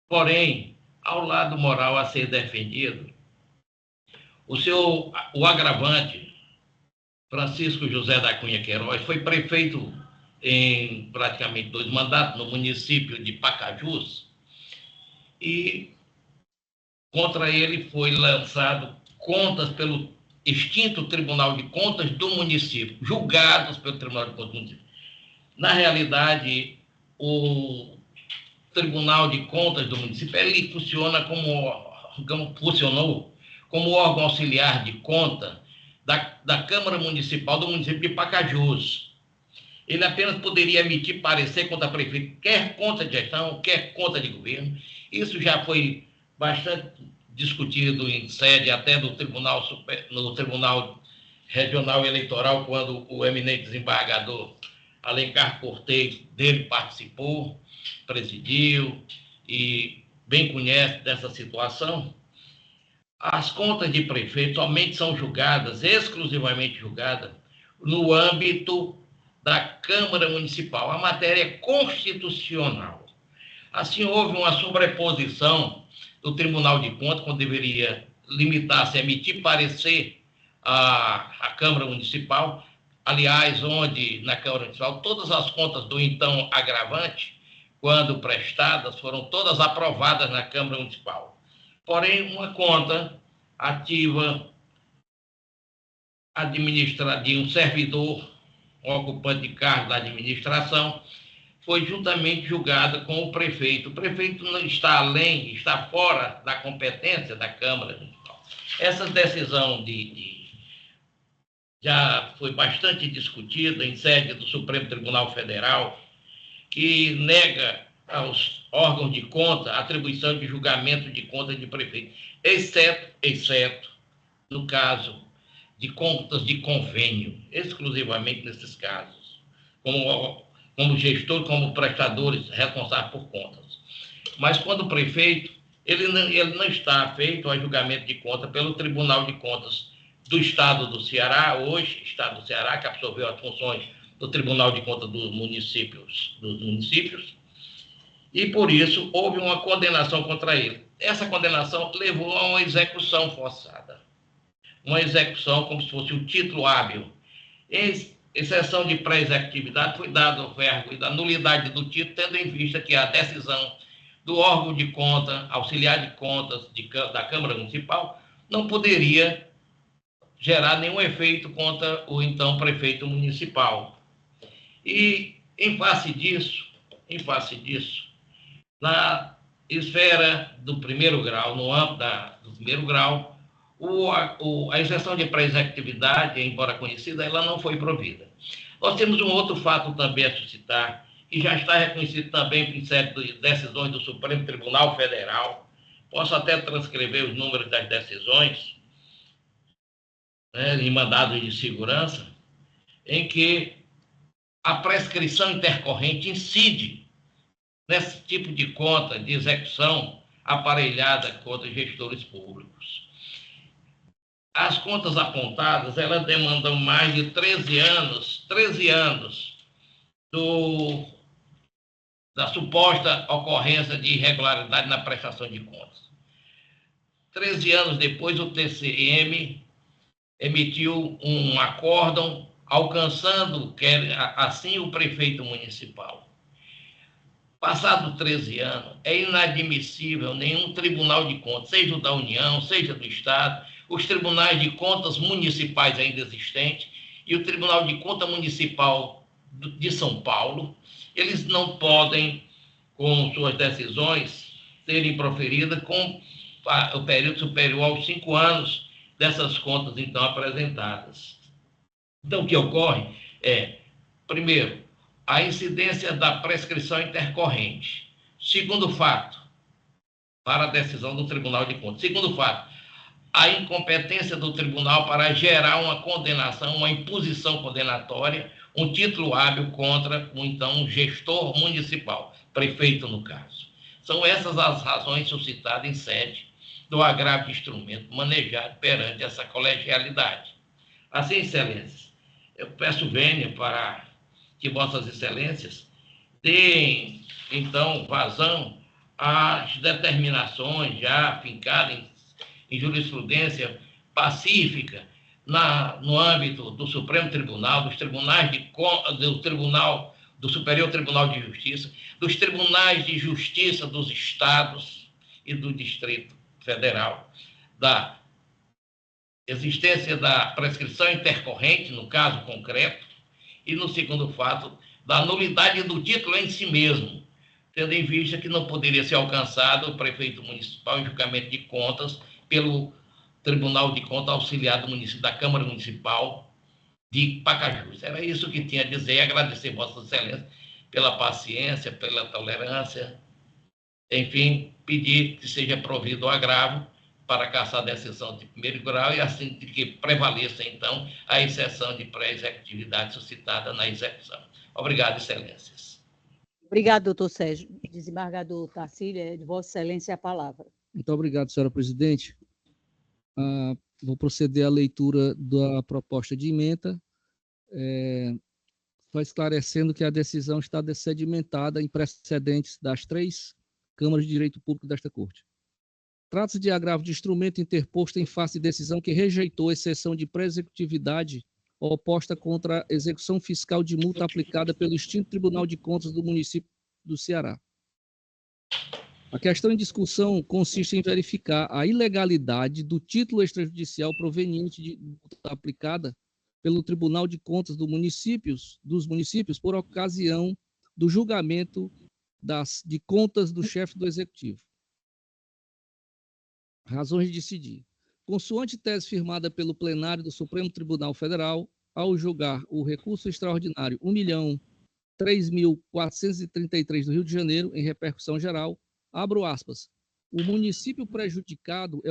S10: Porém, ao lado moral a ser defendido, o agravante, Francisco José da Cunha Queiroz, foi prefeito em praticamente 2 mandatos no município de Pacajus, e contra ele foi lançado contas pelo extinto Tribunal de Contas do município, julgados pelo Tribunal de Contas do município. Na realidade, o Tribunal de Contas do município, ele funciona funcionou como órgão auxiliar de conta da Câmara Municipal do município de Pacajus. Ele apenas poderia emitir parecer contra prefeito, quer conta de gestão, quer conta de governo. Isso já foi bastante discutido em sede até no Tribunal Regional Eleitoral, quando o eminente desembargador Alencar Cortez dele participou, presidiu e bem conhece dessa situação. As contas de prefeito somente são julgadas, exclusivamente julgadas, no âmbito da Câmara Municipal. A matéria é constitucional. Assim, houve uma sobreposição do Tribunal de Contas, quando deveria limitar-se a emitir parecer à Câmara Municipal. Aliás, onde na Câmara Municipal todas as contas do então agravante, quando prestadas, foram todas aprovadas na Câmara Municipal. Porém, uma conta ativa de um servidor ocupante de cargo da administração foi juntamente julgada com o prefeito. O prefeito não está está fora da competência da Câmara Municipal. Essa decisão já foi bastante discutida em sede do Supremo Tribunal Federal, que nega aos órgãos de conta a atribuição de julgamento de conta de prefeito, exceto no caso de contas de convênio, exclusivamente nesses casos, como gestor, como prestadores responsáveis por contas. Mas quando o prefeito, ele não está feito a julgamento de conta pelo Tribunal de Contas do Estado do Ceará, hoje, Estado do Ceará, que absorveu as funções do Tribunal de Contas dos municípios, e por isso houve uma condenação contra ele. Essa condenação levou a uma execução forçada. Uma execução como se fosse o título hábil. Em exceção de pré-executividade, foi dado o verbo da nulidade do título, tendo em vista que a decisão do órgão de conta, auxiliar de contas da Câmara Municipal, não poderia gerar nenhum efeito contra o então prefeito municipal. E, em face disso, na esfera do primeiro grau, no âmbito do primeiro grau, a exceção de pré-executividade, embora conhecida, ela não foi provida. Nós temos um outro fato também a suscitar, que já está reconhecido também em sede de decisões do Supremo Tribunal Federal. Posso até transcrever os números das decisões, em mandados de segurança, em que a prescrição intercorrente incide nesse tipo de conta de execução aparelhada contra gestores públicos. As contas apontadas, elas demandam mais de 13 anos da suposta ocorrência de irregularidade na prestação de contas. 13 anos depois, o TCM emitiu um acórdão alcançando, assim, o prefeito municipal. Passados 13 anos, é inadmissível nenhum tribunal de contas, seja o da União, seja do Estado, os tribunais de contas municipais ainda existentes e o Tribunal de Contas Municipal de São Paulo, eles não podem, com suas decisões, serem proferidas com o período superior aos 5 anos dessas contas, então, apresentadas. Então, o que ocorre é, primeiro, a incidência da prescrição intercorrente. Segundo fato, para a decisão do Tribunal de Contas. Segundo fato, a incompetência do tribunal para gerar uma condenação, uma imposição condenatória, um título hábil contra um gestor municipal, prefeito no caso. São essas as razões suscitadas em sede do agravo de instrumento manejado perante essa colegialidade. Assim, excelências, eu peço vênia para que vossas excelências deem, então, vazão às determinações já afincadas em jurisprudência pacífica no âmbito do Supremo Tribunal, dos tribunais do Superior Tribunal de Justiça, dos tribunais de justiça dos estados e do Distrito Federal, da existência da prescrição intercorrente, no caso concreto, e no segundo fato, da nulidade do título em si mesmo, tendo em vista que não poderia ser alcançado o prefeito municipal em julgamento de contas pelo Tribunal de Contas Auxiliar do município, da Câmara Municipal de Pacajus. Era isso que tinha a dizer, e agradecer Vossa Excelência pela paciência, pela tolerância, enfim, pedir que seja provido o agravo para cassar a decisão de primeiro grau e assim de que prevaleça, então, a exceção de pré-executividade suscitada na execução. Obrigado, excelências.
S1: Obrigado, doutor Sérgio. Desembargador Tarcílio, é de Vossa Excelência a palavra.
S4: Muito obrigado, senhora presidente. Vou proceder à leitura da proposta de ementa, só esclarecendo que a decisão está sedimentada em precedentes das 3 Câmaras de Direito Público desta Corte. Trata-se de agravo de instrumento interposto em face de decisão que rejeitou exceção de pré-executividade oposta contra a execução fiscal de multa aplicada pelo extinto Tribunal de Contas do município do Ceará. A questão em discussão consiste em verificar a ilegalidade do título extrajudicial proveniente de multa aplicada pelo Tribunal de Contas dos municípios por ocasião do julgamento de contas do chefe do Executivo. Razões de decidir. Consoante tese firmada pelo plenário do Supremo Tribunal Federal, ao julgar o recurso extraordinário 1.003.433 do Rio de Janeiro, em repercussão geral, abro aspas, o município prejudicado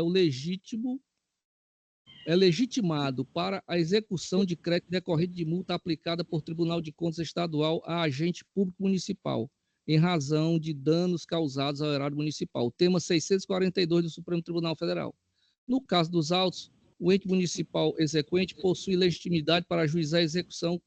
S4: é legitimado para a execução de crédito decorrente de multa aplicada por Tribunal de Contas Estadual a agente público municipal, em razão de danos causados ao erário municipal. Tema 642 do Supremo Tribunal Federal. No caso dos autos, o ente municipal exequente possui legitimidade para ajuizar a execução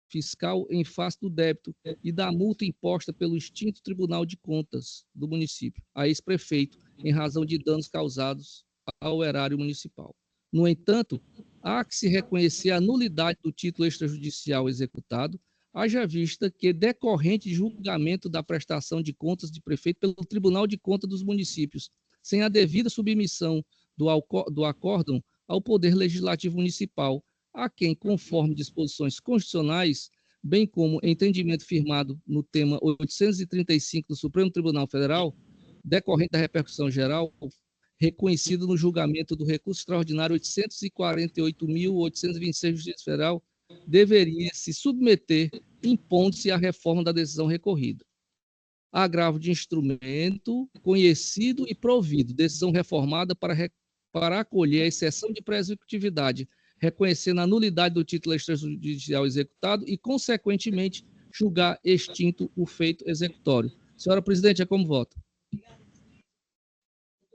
S4: fiscal em face do débito e da multa imposta pelo extinto Tribunal de Contas do município, a ex-prefeito, em razão de danos causados ao erário municipal. No entanto, há que se reconhecer a nulidade do título extrajudicial executado, haja vista que, decorrente de julgamento da prestação de contas de prefeito pelo Tribunal de Contas dos municípios, sem a devida submissão do acórdão ao Poder Legislativo Municipal, a quem, conforme disposições constitucionais, bem como entendimento firmado no tema 835 do Supremo Tribunal Federal, decorrente da repercussão geral, reconhecido no julgamento do recurso extraordinário 848.826 do Justiça Federal, deveria se submeter, impondo-se à reforma da decisão recorrida. Agravo de instrumento conhecido e provido, decisão reformada para acolher a exceção de pré-executividade reconhecendo a nulidade do título extrajudicial executado e, consequentemente, julgar extinto o feito executório. Senhora presidente, é como vota?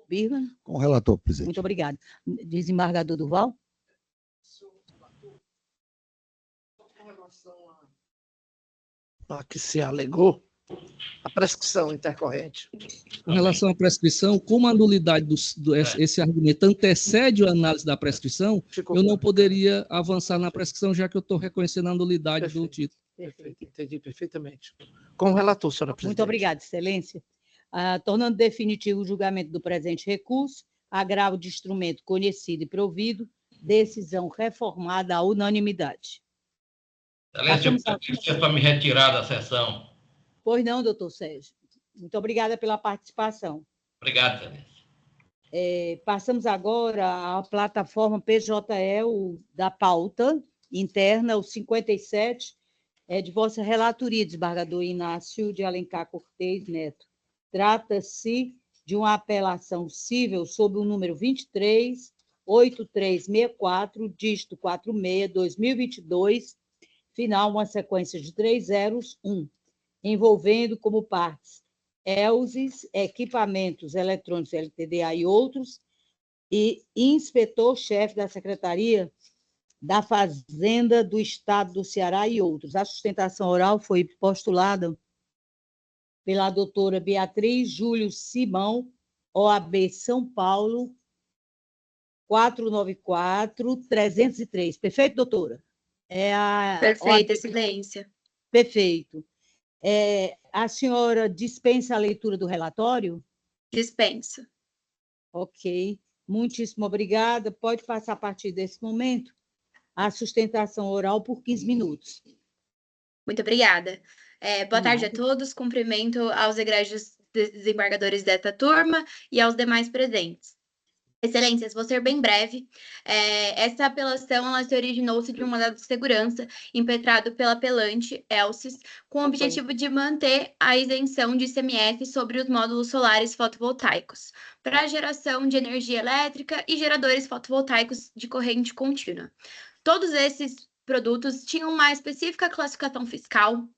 S1: Birman?
S11: Com o relator, presidente.
S1: Muito obrigado. Desembargador Durval?
S3: Com relação a que se alegou, a prescrição intercorrente.
S4: Com relação à prescrição, como a nulidade esse argumento antecede a análise da prescrição, eu não poderia avançar na prescrição, já que eu estou reconhecendo a nulidade do título.
S3: Perfeito, entendi perfeitamente. Com o relator, senhora presidente.
S1: Muito obrigada, excelência. Tornando definitivo o julgamento do presente recurso, agravo de instrumento conhecido e provido, decisão reformada à unanimidade.
S10: Excelência, para me retirar da sessão.
S1: Pois não, doutor Sérgio. Muito obrigada pela participação.
S10: Obrigado, excelência.
S1: Passamos agora à plataforma PJE da pauta interna, o 57, de vossa relatoria, desembargador Inácio de Alencar Cortez Neto. Trata-se de uma apelação cível sob o número 238364, dígito 46/2022, final uma sequência de 3 zeros, 1, envolvendo como partes Elsis, Equipamentos Eletrônicos LTDA e outros, e inspetor-chefe da Secretaria da Fazenda do Estado do Ceará e outros. A sustentação oral foi postulada pela doutora Beatriz Júlio Simão, OAB São Paulo, 494-303. Perfeito, doutora?
S12: Perfeito, excelência.
S1: Perfeito. A senhora dispensa a leitura do relatório?
S12: Dispensa.
S1: Ok. Muitíssimo obrigada. Pode passar a partir desse momento a sustentação oral por 15 minutos.
S12: Muito obrigada. Boa tarde a todos. Cumprimento aos egressos desembargadores desta turma e aos demais presentes. Excelências, vou ser bem breve. Essa apelação ela se originou-se de um mandado de segurança impetrado pela apelante Elsis, com o objetivo de manter a isenção de ICMS sobre os módulos solares fotovoltaicos para a geração de energia elétrica e geradores fotovoltaicos de corrente contínua. Todos esses produtos tinham uma específica classificação fiscal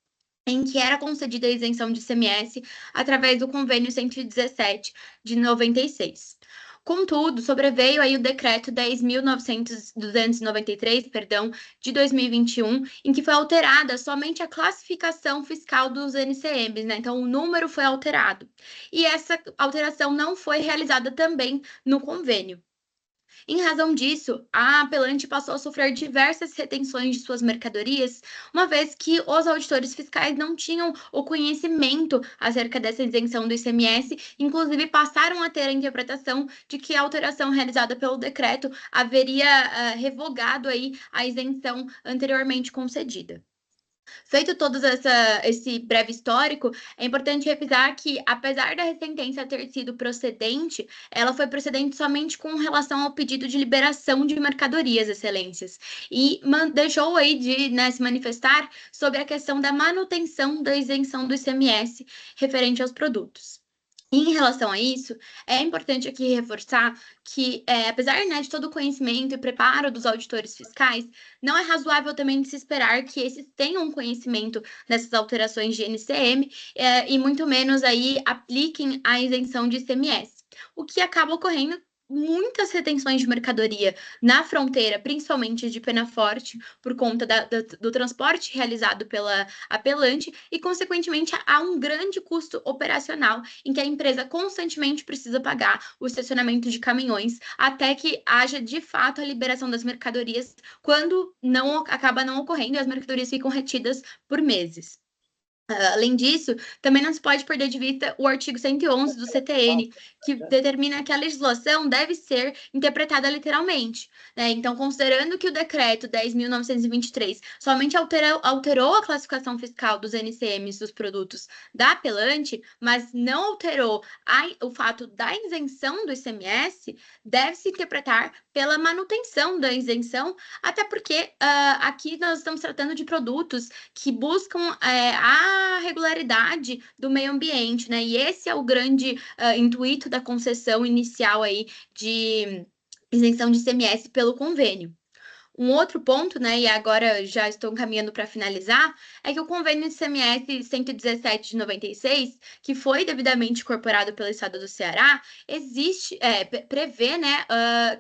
S12: em que era concedida a isenção de ICMS através do convênio 117 de 96. Contudo, sobreveio aí o decreto 10.293, de 2021, em que foi alterada somente a classificação fiscal dos NCMs, né? Então, o número foi alterado. E essa alteração não foi realizada também no convênio. Em razão disso, a apelante passou a sofrer diversas retenções de suas mercadorias, uma vez que os auditores fiscais não tinham o conhecimento acerca dessa isenção do ICMS, inclusive passaram a ter a interpretação de que a alteração realizada pelo decreto haveria revogado aí a isenção anteriormente concedida. Feito todo esse breve histórico, é importante revisar que, apesar da sentença ter sido procedente, ela foi procedente somente com relação ao pedido de liberação de mercadorias, excelências, e deixou aí de se manifestar sobre a questão da manutenção da isenção do ICMS referente aos produtos. Em relação a isso, é importante aqui reforçar que, apesar de todo o conhecimento e preparo dos auditores fiscais, não é razoável também de se esperar que esses tenham conhecimento dessas alterações de NCM e muito menos aí apliquem a isenção de ICMS, o que acaba ocorrendo muitas retenções de mercadoria na fronteira, principalmente de Penaforte, por conta do transporte realizado pela apelante e, consequentemente, há um grande custo operacional em que a empresa constantemente precisa pagar o estacionamento de caminhões até que haja, de fato, a liberação das mercadorias, quando acaba não ocorrendo e as mercadorias ficam retidas por meses. Além disso, também não se pode perder de vista o artigo 111 do CTN, que determina que a legislação deve ser interpretada literalmente, né? Então, considerando que o decreto 10.923 somente alterou a classificação fiscal dos NCMs dos produtos da apelante, mas não alterou o fato da isenção do ICMS, deve-se interpretar pela manutenção da isenção, até porque aqui nós estamos tratando de produtos que buscam a regularidade do meio ambiente, né? E esse é o grande intuito da concessão inicial aí de isenção de ICMS pelo convênio. Um outro ponto, né, e agora já estou encaminhando para finalizar, é que o convênio ICMS 117 de 96, que foi devidamente incorporado pelo Estado do Ceará, prevê, né,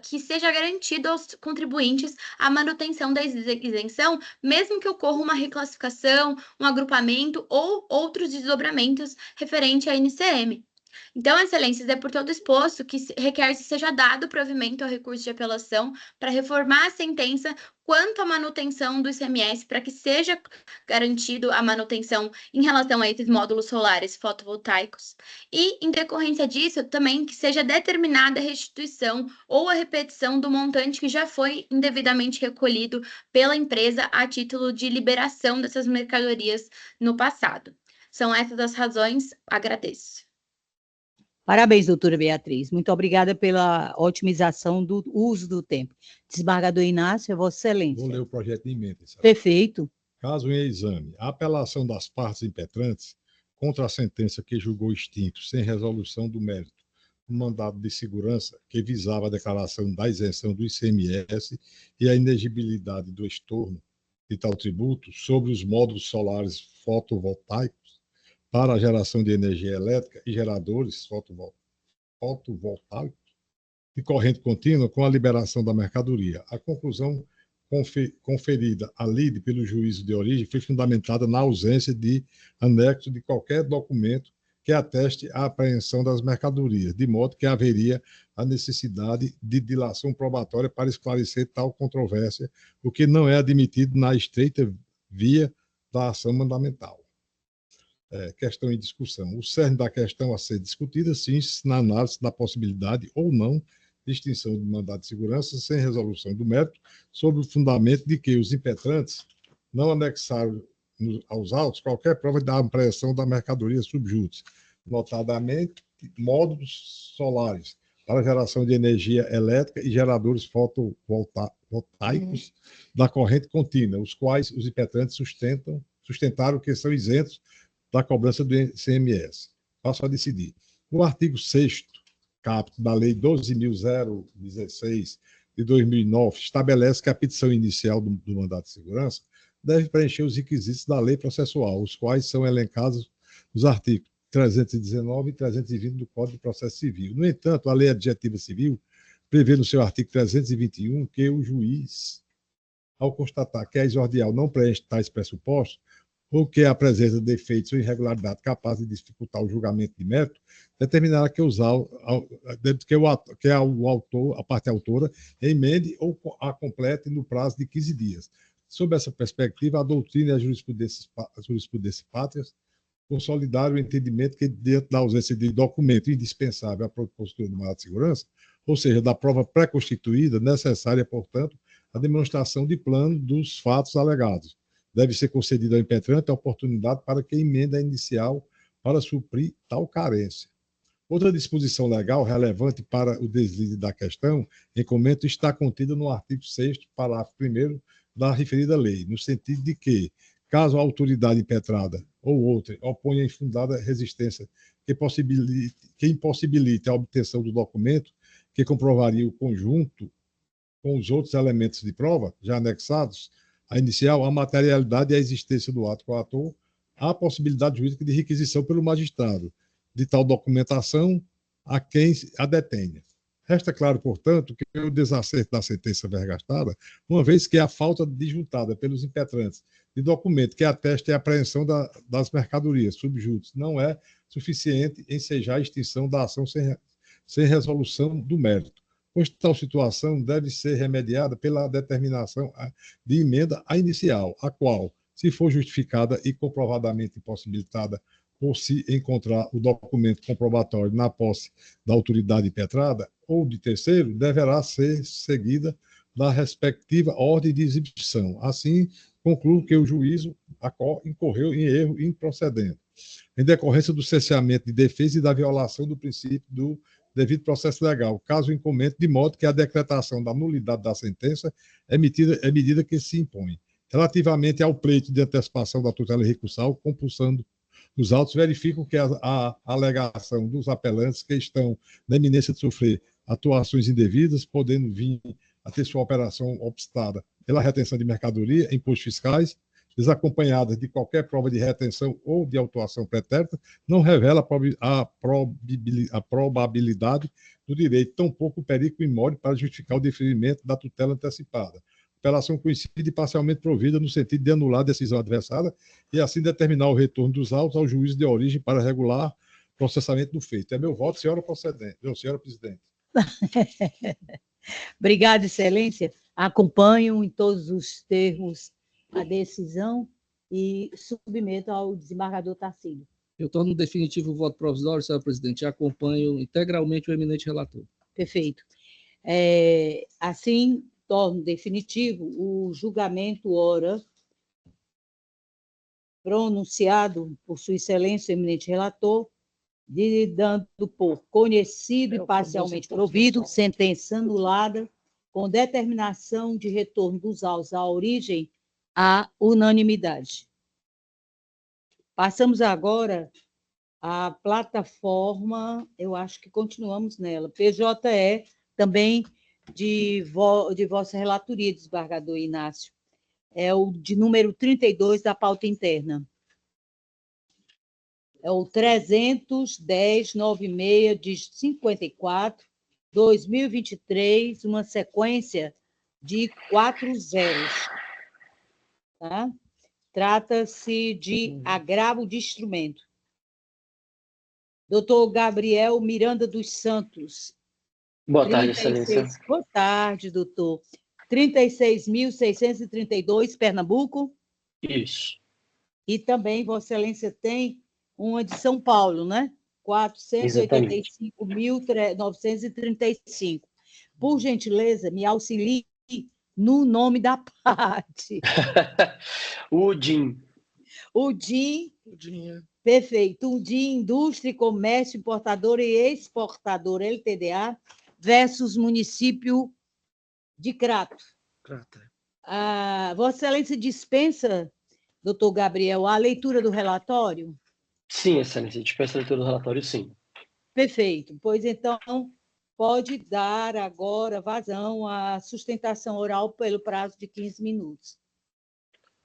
S12: que seja garantido aos contribuintes a manutenção da isenção, mesmo que ocorra uma reclassificação, um agrupamento ou outros desdobramentos referente à NCM. Então, Excelências, é por todo exposto que requer que seja dado provimento ao recurso de apelação para reformar a sentença quanto à manutenção do ICMS, para que seja garantido a manutenção em relação a esses módulos solares fotovoltaicos. E, em decorrência disso, também que seja determinada a restituição ou a repetição do montante que já foi indevidamente recolhido pela empresa a título de liberação dessas mercadorias no passado. São essas as razões. Agradeço.
S1: Parabéns, doutora Beatriz. Muito obrigada pela otimização do uso do tempo. Desembargador Inácio, Vossa Excelência.
S9: Vou ler o projeto de emenda.
S1: Perfeito.
S9: Caso em exame, a apelação das partes impetrantes contra a sentença que julgou extinto, sem resolução do mérito, um mandado de segurança que visava a declaração da isenção do ICMS e a inegibilidade do estorno de tal tributo sobre os módulos solares fotovoltaicos para a geração de energia elétrica e geradores fotovoltaicos de corrente contínua com a liberação da mercadoria. A conclusão conferida à lide pelo juízo de origem foi fundamentada na ausência de anexo de qualquer documento que ateste a apreensão das mercadorias, de modo que haveria a necessidade de dilação probatória para esclarecer tal controvérsia, o que não é admitido na estreita via da ação mandamental. Questão em discussão. O cerne da questão a ser discutida, sim, na análise da possibilidade ou não de extinção do mandado de segurança sem resolução do mérito, sob o fundamento de que os impetrantes não anexaram aos autos qualquer prova da apreensão da mercadoria subjúdice, notadamente módulos solares para geração de energia elétrica e geradores fotovoltaicos da corrente contínua, os quais os impetrantes sustentaram que são isentos da cobrança do ICMS. Passo a decidir. O artigo 6º, caput da Lei 12.016, de 2009, estabelece que a petição inicial do mandado de segurança deve preencher os requisitos da lei processual, os quais são elencados nos artigos 319 e 320 do Código de Processo Civil. No entanto, a Lei Adjetiva Civil prevê no seu artigo 321 que o juiz, ao constatar que a exordial não preenche tais pressupostos, ou que apresenta defeitos ou irregularidade capaz de dificultar o julgamento de mérito, determinará que a parte autora emende ou a complete no prazo de 15 dias. Sob essa perspectiva, a doutrina e a jurisprudência pátrias consolidaram o entendimento que, diante da ausência de documento indispensável à propositura do mandado de segurança, ou seja, da prova pré-constituída, necessária, portanto, a demonstração de plano dos fatos alegados. Deve ser concedida ao impetrante a oportunidade para que emenda inicial para suprir tal carência. Outra disposição legal relevante para o deslize da questão em comento está contida no artigo 6º, parágrafo 1º da referida lei, no sentido de que, caso a autoridade impetrada ou outra oponha infundada resistência que impossibilite a obtenção do documento que comprovaria o conjunto com os outros elementos de prova já anexados, a inicial, a materialidade e a existência do ato coator, há a possibilidade jurídica de requisição pelo magistrado de tal documentação a quem a detenha. Resta claro, portanto, que o desacerto da sentença vergastada, uma vez que a falta disjuntada pelos impetrantes de documento que ateste a apreensão das mercadorias subjúdice não é suficiente em ensejar a extinção da ação sem resolução do mérito, pois tal situação deve ser remediada pela determinação de emenda à inicial, a qual, se for justificada e comprovadamente impossibilitada por se encontrar o documento comprobatório na posse da autoridade impetrada ou de terceiro, deverá ser seguida da respectiva ordem de exibição. Assim, concluo que o juízo incorreu em erro improcedente, em decorrência do cesseamento de defesa e da violação do princípio do devido processo legal, caso incomente, de modo que a decretação da nulidade da sentença é medida que se impõe. Relativamente ao pleito de antecipação da tutela recursal, compulsando os autos, verificam que a alegação dos apelantes que estão na iminência de sofrer atuações indevidas, podendo vir a ter sua operação obstada pela retenção de mercadoria, impostos fiscais, desacompanhadas de qualquer prova de retenção ou de autuação pretérita, não revela a probabilidade do direito, tampouco o perigo imóvel para justificar o deferimento da tutela antecipada. Operação conhecida e parcialmente provida no sentido de anular a decisão adversária e assim determinar o retorno dos autos ao juízo de origem para regular o processamento do feito. É meu voto, senhora presidente.
S1: Obrigada, Excelência. Acompanho em todos os termos a decisão e submeto ao desembargador Tarcílio.
S4: Eu torno definitivo o voto provisório, senhora presidente, e acompanho integralmente o eminente relator.
S1: Perfeito. Assim, torno definitivo o julgamento ora pronunciado por sua excelência, o eminente relator, dando por conhecido e parcialmente provido, sentença anulada, com determinação de retorno dos autos à origem à unanimidade. Passamos agora à plataforma, eu acho que continuamos nela, PJE, também de vossa relatoria, desembargador Inácio. É o de número 32 da pauta interna. É o 31096 de 54, 2023, uma sequência de 4 zeros. Tá? Trata-se de agravo de instrumento. Doutor Gabriel Miranda dos Santos.
S11: Boa tarde, Excelência.
S1: Boa tarde, doutor. 36.632, Pernambuco?
S11: Isso.
S1: E também, Vossa Excelência, tem uma de São Paulo, né? 485.935. Por gentileza, me auxilie no nome da parte.
S11: UDIM.
S1: UDIM. Perfeito. UDIM, Indústria, Comércio, Importadora e Exportadora, LTDA, versus município de Crato. Vossa Excelência dispensa, doutor Gabriel, a leitura do relatório?
S11: Sim, Excelência, dispensa a leitura do relatório, sim.
S1: Perfeito. Pois então, pode dar agora vazão à sustentação oral pelo prazo de 15 minutos.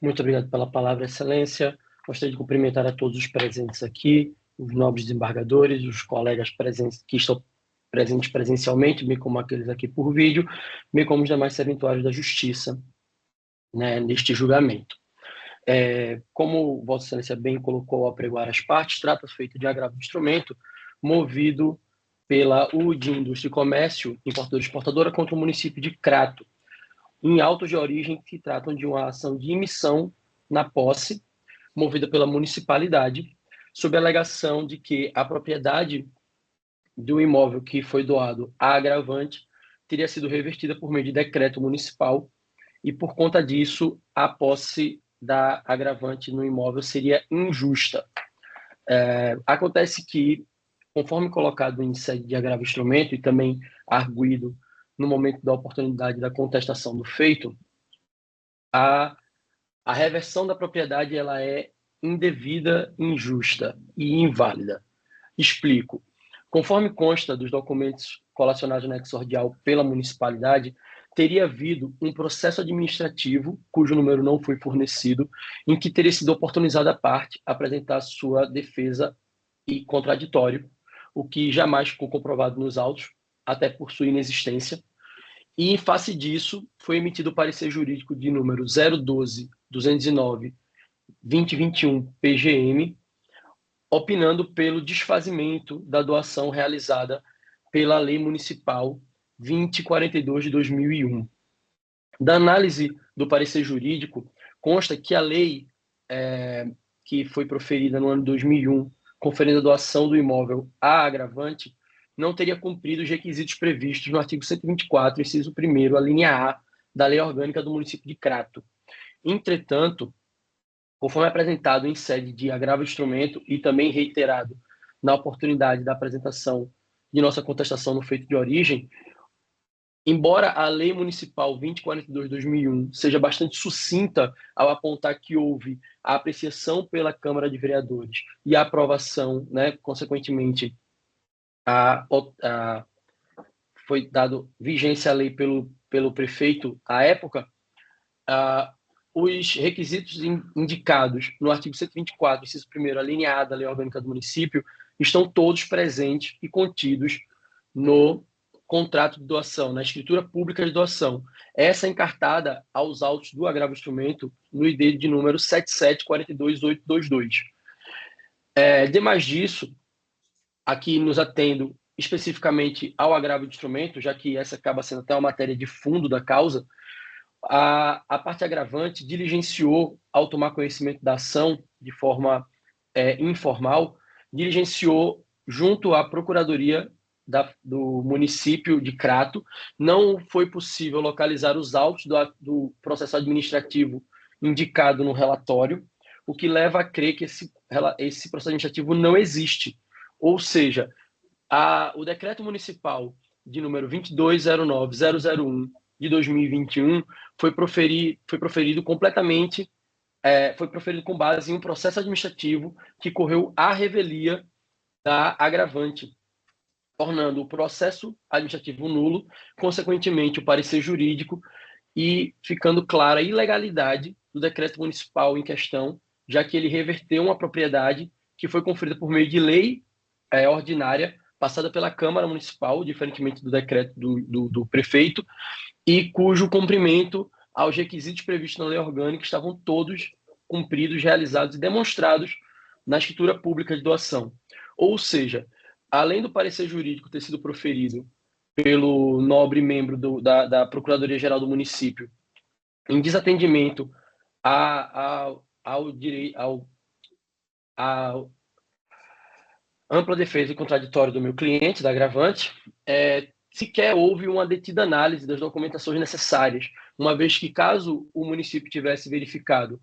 S11: Muito obrigado pela palavra, Excelência. Gostaria de cumprimentar a todos os presentes aqui, os nobres desembargadores, os colegas presentes que estão presentes presencialmente, bem como aqueles aqui por vídeo, bem como os demais serventuários da Justiça, né, neste julgamento. Como Vossa Excelência bem colocou ao apregoar as partes, trata-se feito de agravo de instrumento movido pela UDIM, Indústria e Comércio, Importadora e Exportadora, contra o município de Crato, em autos de origem que tratam de uma ação de emissão na posse, movida pela municipalidade, sob a alegação de que a propriedade do imóvel que foi doado à agravante teria sido revertida por meio de decreto municipal e, por conta disso, a posse da agravante no imóvel seria injusta. Acontece que, conforme colocado em sede de agravo instrumento e também arguido no momento da oportunidade da contestação do feito, a reversão da propriedade ela é indevida, injusta e inválida. Explico. Conforme consta dos documentos colacionados no exordial pela municipalidade, teria havido um processo administrativo, cujo número não foi fornecido, em que teria sido oportunizada a parte apresentar sua defesa e contraditório, o que jamais ficou comprovado nos autos, até por sua inexistência. E, em face disso, foi emitido o parecer jurídico de número 012-209-2021 PGM, opinando pelo desfazimento da doação realizada pela Lei Municipal 2042 de 2001. Da análise do parecer jurídico, consta que a lei que foi proferida no ano de 2001, conferindo a doação do imóvel à agravante, não teria cumprido os requisitos previstos no artigo 124, inciso 1º, a linha A, da Lei Orgânica do município de Crato. Entretanto, conforme apresentado em sede de agravo de instrumento e também reiterado na oportunidade da apresentação de nossa contestação no feito de origem, embora a Lei Municipal 2042 de 2001 seja bastante sucinta ao apontar que houve a apreciação pela Câmara de Vereadores e a aprovação, né, consequentemente, a foi dado vigência à lei pelo prefeito à época, os requisitos indicados no artigo 124, inciso 1º, a linha A da Lei Orgânica do Município, estão todos presentes e contidos no contrato de doação, na escritura pública de doação. Essa é encartada aos autos do agravo instrumento no ID de número 7742822. Demais disso, aqui nos atendo especificamente ao agravo de instrumento, já que essa acaba sendo até uma matéria de fundo da causa, a parte agravante diligenciou, ao tomar conhecimento da ação de forma informal, diligenciou junto à Procuradoria do município de Crato. Não foi possível localizar os autos do processo administrativo indicado no relatório, o que leva a crer que esse processo administrativo não existe. Ou seja, o decreto municipal de número 2209-001 de 2021 foi proferido completamente, foi proferido com base em um processo administrativo que correu à revelia da agravante, tornando o processo administrativo nulo, consequentemente o parecer jurídico, e ficando clara a ilegalidade do decreto municipal em questão, já que ele reverteu uma propriedade que foi conferida por meio de lei ordinária, passada pela Câmara Municipal, diferentemente do decreto do prefeito, e cujo cumprimento aos requisitos previstos na lei orgânica estavam todos cumpridos, realizados e demonstrados na escritura pública de doação. Ou seja, além do parecer jurídico ter sido proferido pelo nobre membro da Procuradoria-Geral do município, em desatendimento à ampla defesa e contraditório do meu cliente, da agravante, sequer houve uma detida análise das documentações necessárias, uma vez que, caso o município tivesse verificado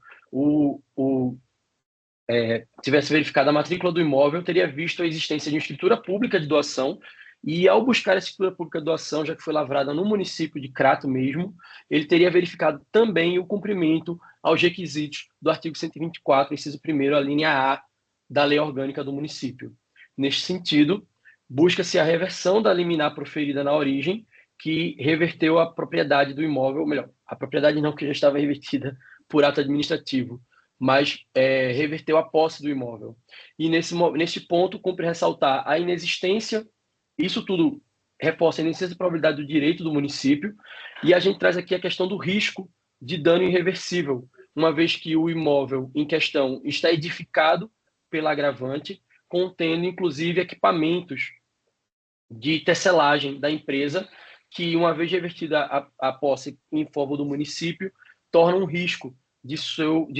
S11: a matrícula do imóvel, teria visto a existência de uma escritura pública de doação, e ao buscar a escritura pública de doação, já que foi lavrada no município de Crato mesmo, ele teria verificado também o cumprimento aos requisitos do artigo 124, inciso 1º, a linha A da lei orgânica do município. Neste sentido, busca-se a reversão da liminar proferida na origem, que reverteu a propriedade do imóvel, ou melhor, a propriedade não, que já estava revertida por ato administrativo, mas reverteu a posse do imóvel. E neste ponto, cumpre ressaltar a inexistência, isso tudo reforça a inexistência de probabilidade do direito do município, e a gente traz aqui a questão do risco de dano irreversível, uma vez que o imóvel em questão está edificado pela agravante, contendo inclusive equipamentos de tecelagem da empresa, que, uma vez revertida a posse em favor do município, torna um risco de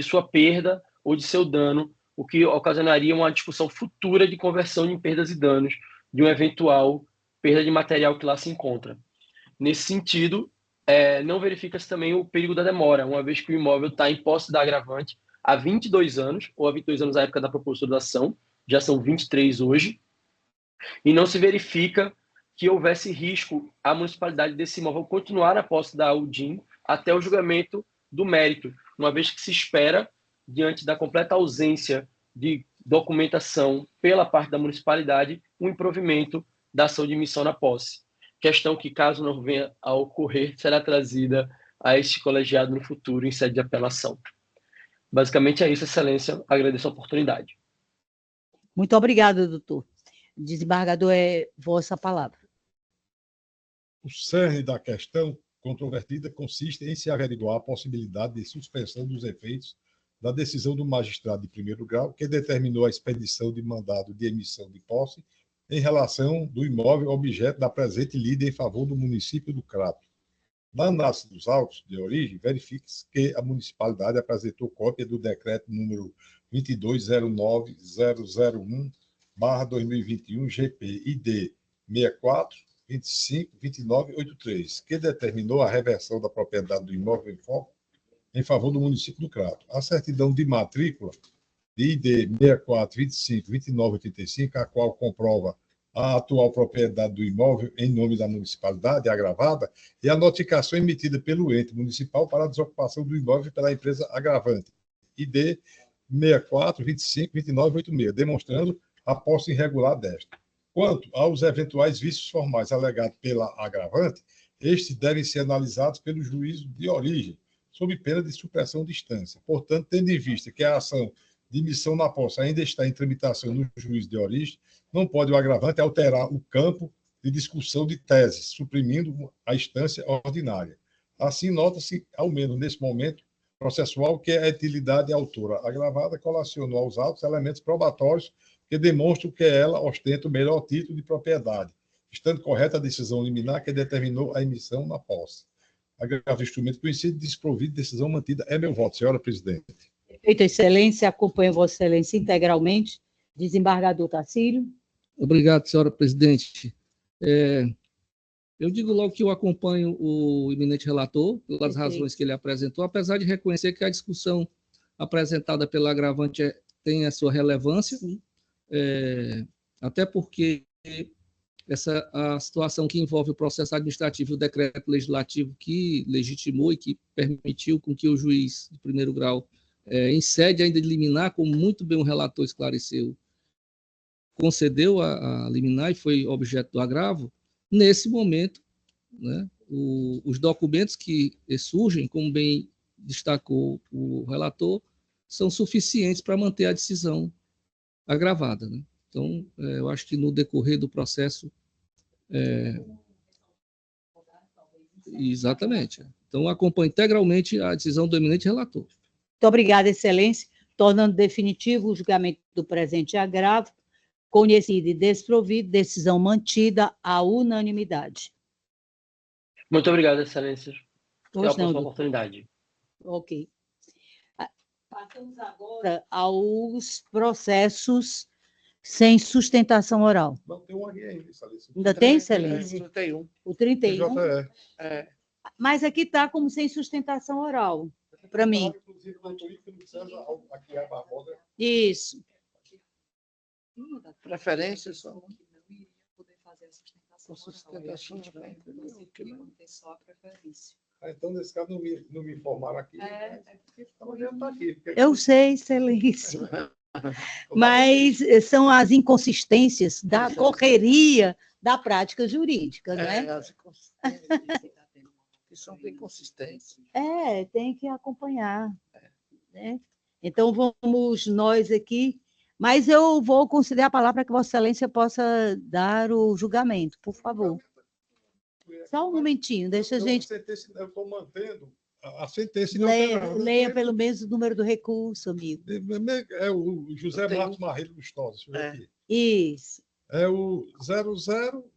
S11: sua perda ou de seu dano, o que ocasionaria uma discussão futura de conversão em perdas e danos de uma eventual perda de material que lá se encontra. Nesse sentido, não verifica-se também o perigo da demora, uma vez que o imóvel está em posse da agravante há 22 anos, ou há 22 anos na época da propositura da ação, já são 23 hoje, e não se verifica que houvesse risco à municipalidade desse imóvel continuar na posse da UDIM até o julgamento do mérito, uma vez que se espera, diante da completa ausência de documentação pela parte da municipalidade, um improvimento da ação de emissão na posse. Questão que, caso não venha a ocorrer, será trazida a este colegiado no futuro em sede de apelação. Basicamente é isso, Excelência. Agradeço a oportunidade.
S1: Muito obrigada, doutor. Desembargador, é vossa palavra.
S9: O cerne da questão controvertida consiste em se averiguar a possibilidade de suspensão dos efeitos da decisão do magistrado de primeiro grau que determinou a expedição de mandado de emissão de posse em relação do imóvel objeto da presente lide em favor do município do Crato. Na análise dos autos de origem, verifique-se que a municipalidade apresentou cópia do decreto número 2209-001/2021 GP ID 64252983, que determinou a reversão da propriedade do imóvel em favor do município do Crato. A certidão de matrícula de ID 64252985, a qual comprova a atual propriedade do imóvel em nome da municipalidade agravada, e a notificação emitida pelo ente municipal para a desocupação do imóvel pela empresa agravante, ID 64252986, demonstrando a posse irregular desta. Quanto aos eventuais vícios formais alegados pela agravante, estes devem ser analisados pelo juízo de origem, sob pena de supressão de instância. Portanto, tendo em vista que a ação de missão na posse ainda está em tramitação no juízo de origem, não pode o agravante alterar o campo de discussão de teses, suprimindo a instância ordinária. Assim, nota-se, ao menos nesse momento processual, que a utilidade autora agravada colacionou aos autos elementos probatórios que demonstram que ela ostenta o melhor título de propriedade, estando correta a decisão liminar que determinou a emissão na posse. Agravo instrumento conhecido, desprovido de decisão mantida. É meu voto, senhora presidente.
S1: Perfeito, excelência. Acompanho Vossa Excelência integralmente. Desembargador Tacílio.
S4: Obrigado, senhora presidente. Eu digo logo que eu acompanho o eminente relator, pelas razões que ele apresentou, apesar de reconhecer que a discussão apresentada pela agravante tem a sua relevância, até porque a situação que envolve o processo administrativo e o decreto legislativo que legitimou e que permitiu com que o juiz de primeiro grau, em sede ainda de liminar, como muito bem o relator esclareceu, concedeu a liminar e foi objeto do agravo. Nesse momento, né, os documentos que surgem, como bem destacou o relator, são suficientes para manter a decisão agravada, né? Então, eu acho que no decorrer do processo... Exatamente. Então, acompanho integralmente a decisão do eminente relator.
S1: Muito obrigada, excelência. Tornando definitivo o julgamento do presente agravo, conhecido e desprovido, decisão mantida à unanimidade.
S11: Muito obrigado, excelência. Até a
S1: Pois
S11: próxima
S1: não,
S11: oportunidade.
S1: Ok. Passamos agora aos processos sem sustentação oral.
S9: Não, tem um aqui ainda, excelência.
S1: Ainda tem, excelência?
S3: Tem um.
S1: O 31?
S3: É.
S1: Mas aqui está como sem sustentação oral, para mim. Isso.
S3: Preferência só.
S7: Não iria poder fazer a sustentação oral. Inclusive, queria manter só a preferência.
S9: Então, nesse caso, não me informaram aqui.
S1: Eu sei, excelência. Mas são as inconsistências da correria da prática jurídica, né?
S3: As inconsistências. Que são bem consistentes.
S1: Tem que acompanhar. Né? Então, vamos nós aqui. Mas eu vou conceder a palavra para que Vossa Excelência possa dar o julgamento, por favor. Só um momentinho, deixa a gente...
S9: Eu estou mantendo a sentença
S1: leia pelo menos o número do recurso, amigo.
S9: É o José Marcos Marreiro Lustosa.
S1: Isso.
S9: É o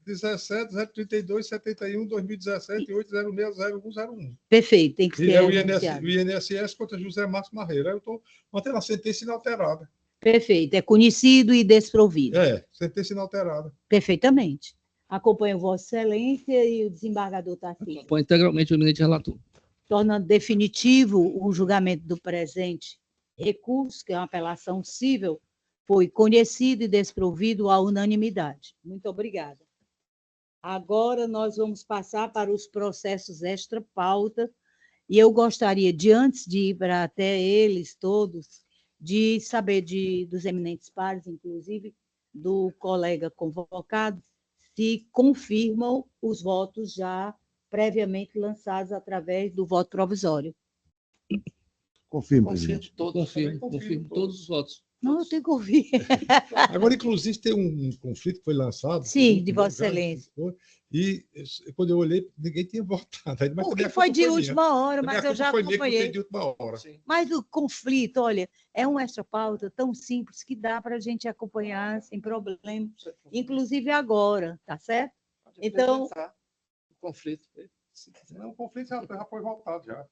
S9: 0017-032-71-2017-8060101.
S1: Perfeito, tem que ser.
S9: E é o INSS contra José Marcos Marreiro. Eu estou mantendo a sentença inalterada.
S1: Perfeito, é conhecido e desprovido.
S9: Sentença inalterada.
S1: Perfeitamente. Acompanho Vossa Excelência e o desembargador Tacílio.
S4: Acompanho integralmente o eminente relator.
S1: Tornando definitivo o julgamento do presente recurso, que é uma apelação cível, foi conhecido e desprovido à unanimidade. Muito obrigada. Agora nós vamos passar para os processos extra-pauta, e eu gostaria, antes de ir para até eles todos, de saber dos eminentes pares, inclusive do colega convocado, se confirmam os votos já previamente lançados através do voto provisório.
S6: Confirmo, presidente.
S4: Confirmo todos os votos.
S1: Não, eu tenho que ouvir.
S9: Agora, inclusive, tem um conflito que foi lançado.
S1: Sim, de Vossa Excelência.
S9: E quando eu olhei, ninguém tinha votado.
S1: Porque foi de última hora, mas eu já acompanhei.
S9: De última hora.
S1: Mas o conflito, olha, é um extra-pauta tão simples que dá para a gente acompanhar sem problema, inclusive agora, tá certo? Então...
S3: O conflito.
S9: Não, o conflito já foi votado, já.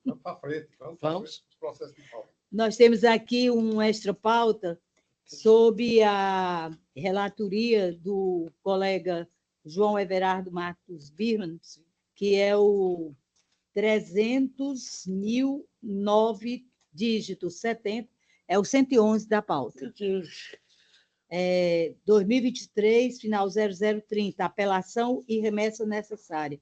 S9: Vamos para frente. Vamos. Os processos de pauta.
S1: Nós temos aqui um extra-pauta sob a relatoria do colega João Everardo Marcos Birman, que é o 300.009 dígito 70, é o 111 da pauta. 2023, final 0030, apelação e remessa necessária.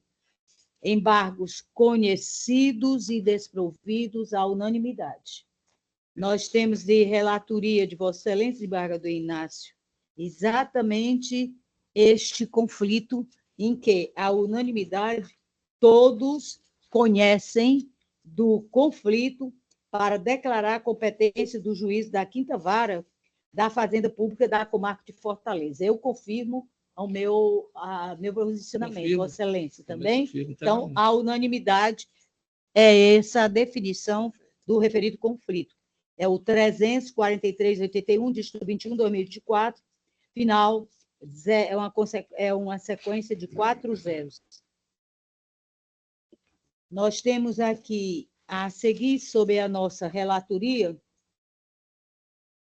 S1: Embargos conhecidos e desprovidos à unanimidade. Nós temos de relatoria de Vossa Excelência, desembargador Inácio, exatamente este conflito em que a unanimidade todos conhecem do conflito para declarar a competência do juiz da 5ª Vara da Fazenda Pública da Comarca de Fortaleza. Eu confirmo ao meu posicionamento,
S4: Confirmo.
S1: Vossa Excelência, também.
S4: Confirmo,
S1: Então, a unanimidade é essa definição do referido conflito. É o 34381, dígito 21/2024, final, é uma sequência de 4 zeros. Nós temos aqui, a seguir, sob a nossa relatoria,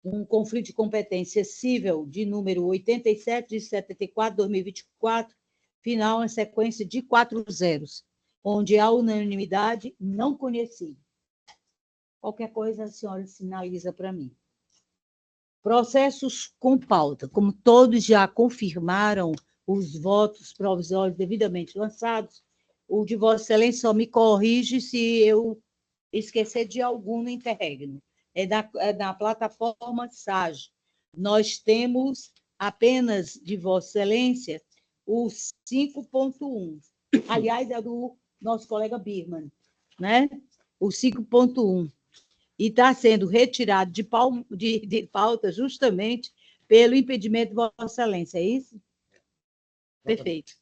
S1: um conflito de competência cível de número 87 de 74/2024, final, em sequência de 4 zeros, onde a unanimidade não conhecida. Qualquer coisa a senhora sinaliza para mim. Processos com pauta. Como todos já confirmaram os votos provisórios devidamente lançados, o de Vossa Excelência só me corrige se eu esquecer de algum no interregno. É da plataforma SAG. Nós temos apenas de Vossa Excelência o 5.1. Aliás, é do nosso colega Birman, né? O 5.1. E está sendo retirado de pauta justamente pelo impedimento de Vossa Excelência, é isso? Perfeito.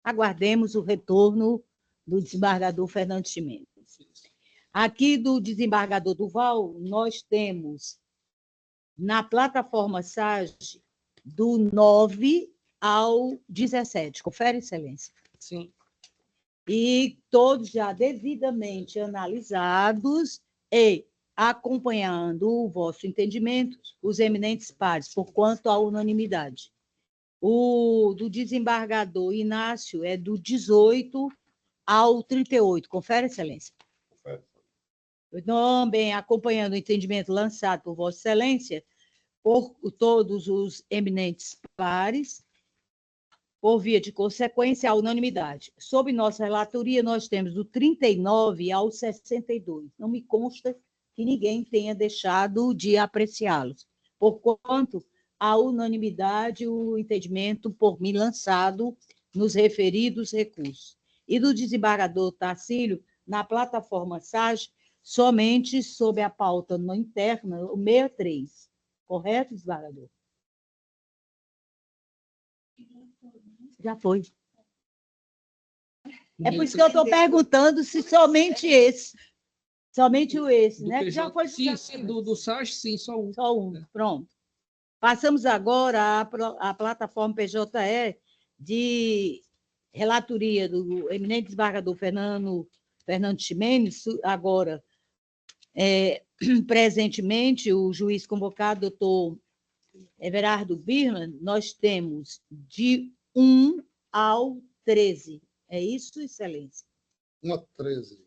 S1: Aguardemos o retorno do desembargador Fernando Ximenes. Aqui do desembargador Duval, nós temos na plataforma SAG do 9 ao 17. Confere, Excelência?
S11: Sim.
S1: E todos já devidamente analisados e acompanhando o vosso entendimento, os eminentes pares, por quanto à unanimidade. O do desembargador Inácio é do 18 ao 38. Confere, Excelência?
S9: Confere.
S1: Também acompanhando o entendimento lançado por Vossa Excelência, por todos os eminentes pares, por via de consequência, a unanimidade. Sob nossa relatoria, nós temos do 39 ao 62. Não me consta que ninguém tenha deixado de apreciá-los, porquanto a unanimidade, o entendimento por mim lançado nos referidos recursos. E do desembargador Tarcílio, na plataforma SAG, somente sob a pauta não interna, o 63. Correto, desembargador? Já foi. É por isso que eu estou perguntando se somente esse. Somente o esse, né? Que já foi.
S4: Sim, sim, do SAG, sim, só um.
S1: Só um, pronto. Passamos agora à plataforma PJE de relatoria do eminente desembargador Fernando Ximenes. Agora, presentemente, o juiz convocado, doutor Everardo Birman, nós temos de 1 ao 13. É isso, Excelência?
S13: 1 a 13.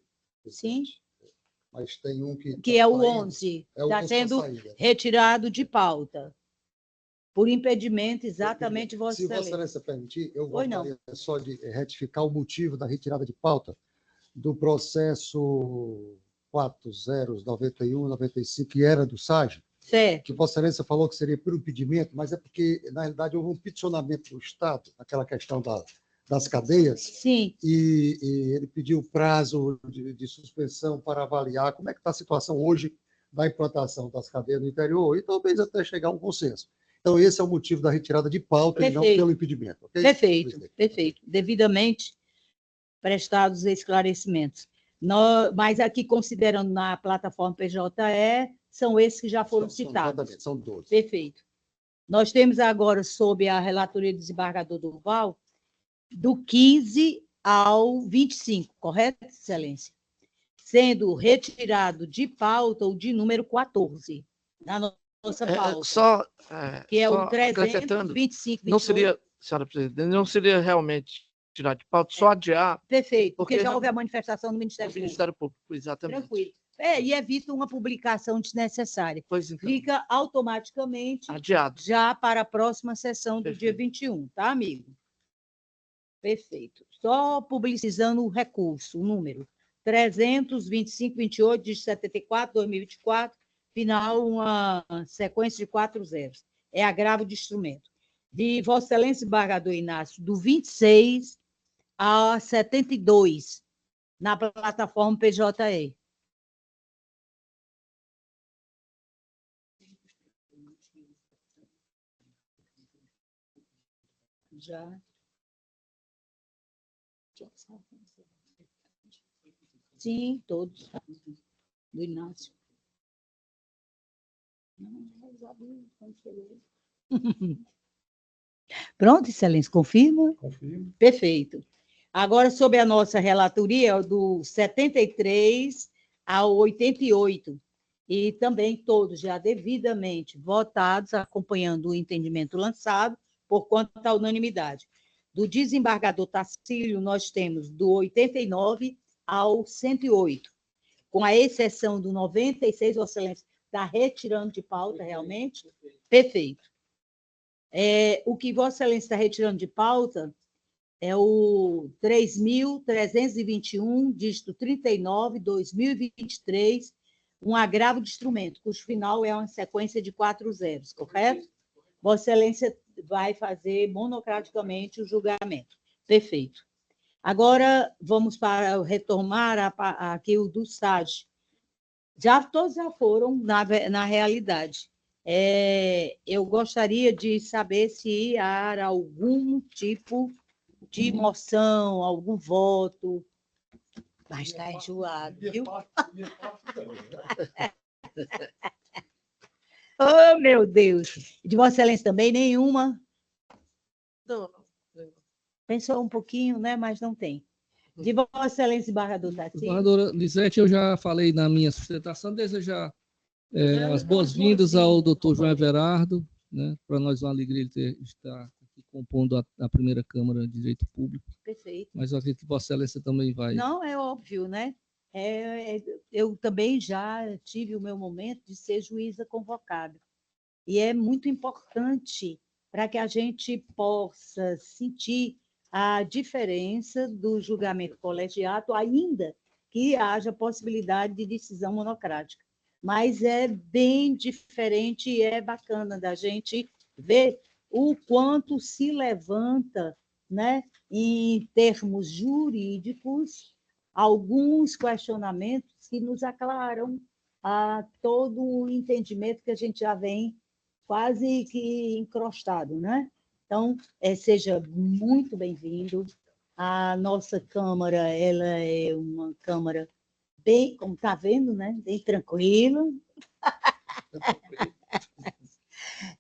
S1: Sim.
S13: Mas tem um
S1: que é o 11. Está sendo retirado de pauta. Por impedimento, exatamente, Vossa Excelência.
S13: Se Vossa Excelência permitir, eu gostaria só de retificar o motivo da retirada de pauta do processo 4091-95, que era do SAG,
S1: certo.
S13: Que Vossa Excelência falou que seria por impedimento, mas é porque, na realidade, houve um peticionamento do Estado, naquela questão das cadeias.
S1: Sim.
S13: E ele pediu prazo de suspensão para avaliar como é que está a situação hoje da implantação das cadeias no interior e talvez até chegar a um consenso. Então, esse é o motivo da retirada de pauta e não pelo impedimento. Okay?
S1: Perfeito, perfeito. Devidamente prestados esclarecimentos. Mas aqui, considerando na plataforma PJE, são esses que já foram citados.
S13: Exatamente, são 12.
S1: Perfeito. Nós temos agora, sob a relatoria do desembargador Duval, do 15 ao 25, correto, Excelência? Sendo retirado de pauta o de número 14, na nossa pauta. Que é o 325.
S14: Não seria, senhora presidente, não seria realmente tirar de pauta, só adiar.
S1: Perfeito, porque já houve a manifestação do Ministério Público.
S14: Ministério Público, exatamente.
S1: Tranquilo. E evita uma publicação desnecessária.
S14: Pois então.
S1: Fica automaticamente
S14: adiado
S1: já para a próxima sessão do dia 21, tá, amigo? Perfeito. Só publicizando o recurso, o número 32528 de 74/2024, final uma sequência de 4 zeros. é agravo de instrumento. De Vossa Excelência, desembargador Inácio, do 26 a 72, na plataforma PJE. Já. Sim, todos. Do Inácio. Pronto, Excelência, confirma?
S13: Confirmo.
S1: Perfeito. Agora, sobre a nossa relatoria, do 73 ao 88, e também todos já devidamente votados, acompanhando o entendimento lançado, por conta da unanimidade. Do desembargador Tacílio, nós temos do 89 ao 108, com a exceção do 96, Vossa Excelência está retirando de pauta, realmente? Perfeito. O que Vossa Excelência está retirando de pauta é o 3.321, dígito 39, 2023, um agravo de instrumento, cujo final é uma sequência de 4 zeros, correto? Vossa Excelência vai fazer monocraticamente o julgamento. Perfeito. Agora, vamos para retomar aqui o do SAG. Todos já foram, na realidade. Eu gostaria de saber se há algum tipo de moção, algum voto. Mas está enjoado, viu? Oh, meu Deus! De Vossa Excelência também, nenhuma?
S14: Não.
S1: Pensou um pouquinho, né? Mas não tem. De Vossa Excelência, desembargador Tacílio.
S4: Desembargadora Lisete, eu já falei na minha sustentação, desejar as boas-vindas ao doutor João Everardo, né? Para nós é uma alegria ele estar aqui compondo a primeira Câmara de Direito Público.
S1: Perfeito.
S4: Mas eu acredito que Vossa Excelência também vai.
S1: Não, é óbvio, né? Eu também já tive o meu momento de ser juíza convocada. E é muito importante para que a gente possa sentir a diferença do julgamento colegiado, ainda que haja possibilidade de decisão monocrática. Mas é bem diferente e é bacana da gente ver o quanto se levanta, né, em termos jurídicos, alguns questionamentos que nos aclaram todo o entendimento que a gente já vem quase que encrostado, né? Então, seja muito bem-vindo. A nossa Câmara, ela é uma Câmara bem, como está vendo, né? Bem tranquila.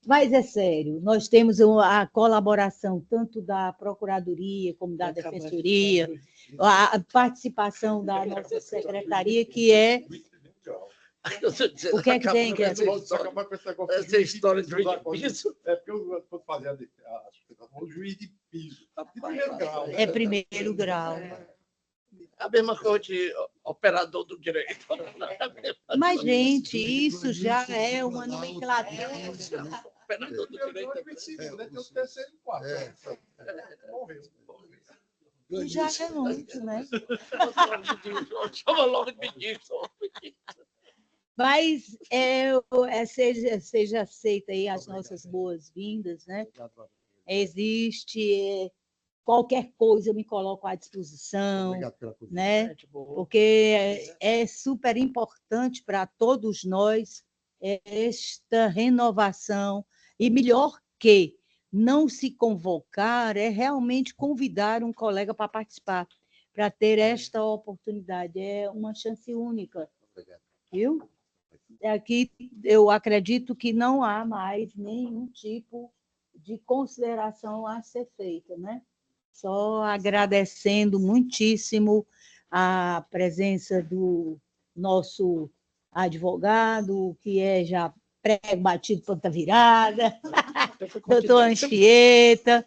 S1: Mas é sério, nós temos a colaboração tanto da Procuradoria como da Defensoria, a participação da nossa secretaria, que é... O que é que tem,
S9: Essa história de juiz de piso. É porque eu estou fazendo o juiz de piso. De primeiro grau.
S1: É primeiro grau.
S14: A mesma coisa de operador do direito.
S1: Mas, gente, isso já é uma nomenclatura.
S14: Operador do direito.
S9: Tem o terceiro e o quarto. Morreu.
S1: Já é muito, né?
S14: Chama logo de ministro.
S1: Mas seja aceita aí as nossas boas-vindas, né? Existe qualquer coisa, eu me coloco à disposição, né? Porque é super importante para todos nós esta renovação, e melhor que não se convocar é realmente convidar um colega para participar, para ter esta oportunidade. É uma chance única, viu? Aqui eu acredito que não há mais nenhum tipo de consideração a ser feita, né? Só agradecendo muitíssimo a presença do nosso advogado, que é já pré-batido ponta virada, doutor Anchieta,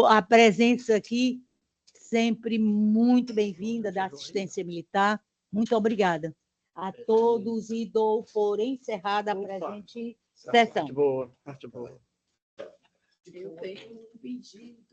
S1: a presença aqui sempre muito bem-vinda da assistência militar. Muito obrigada a todos e dou por encerrada a presente sessão.
S14: Parte boa, parte boa.
S7: Eu tenho um pedido.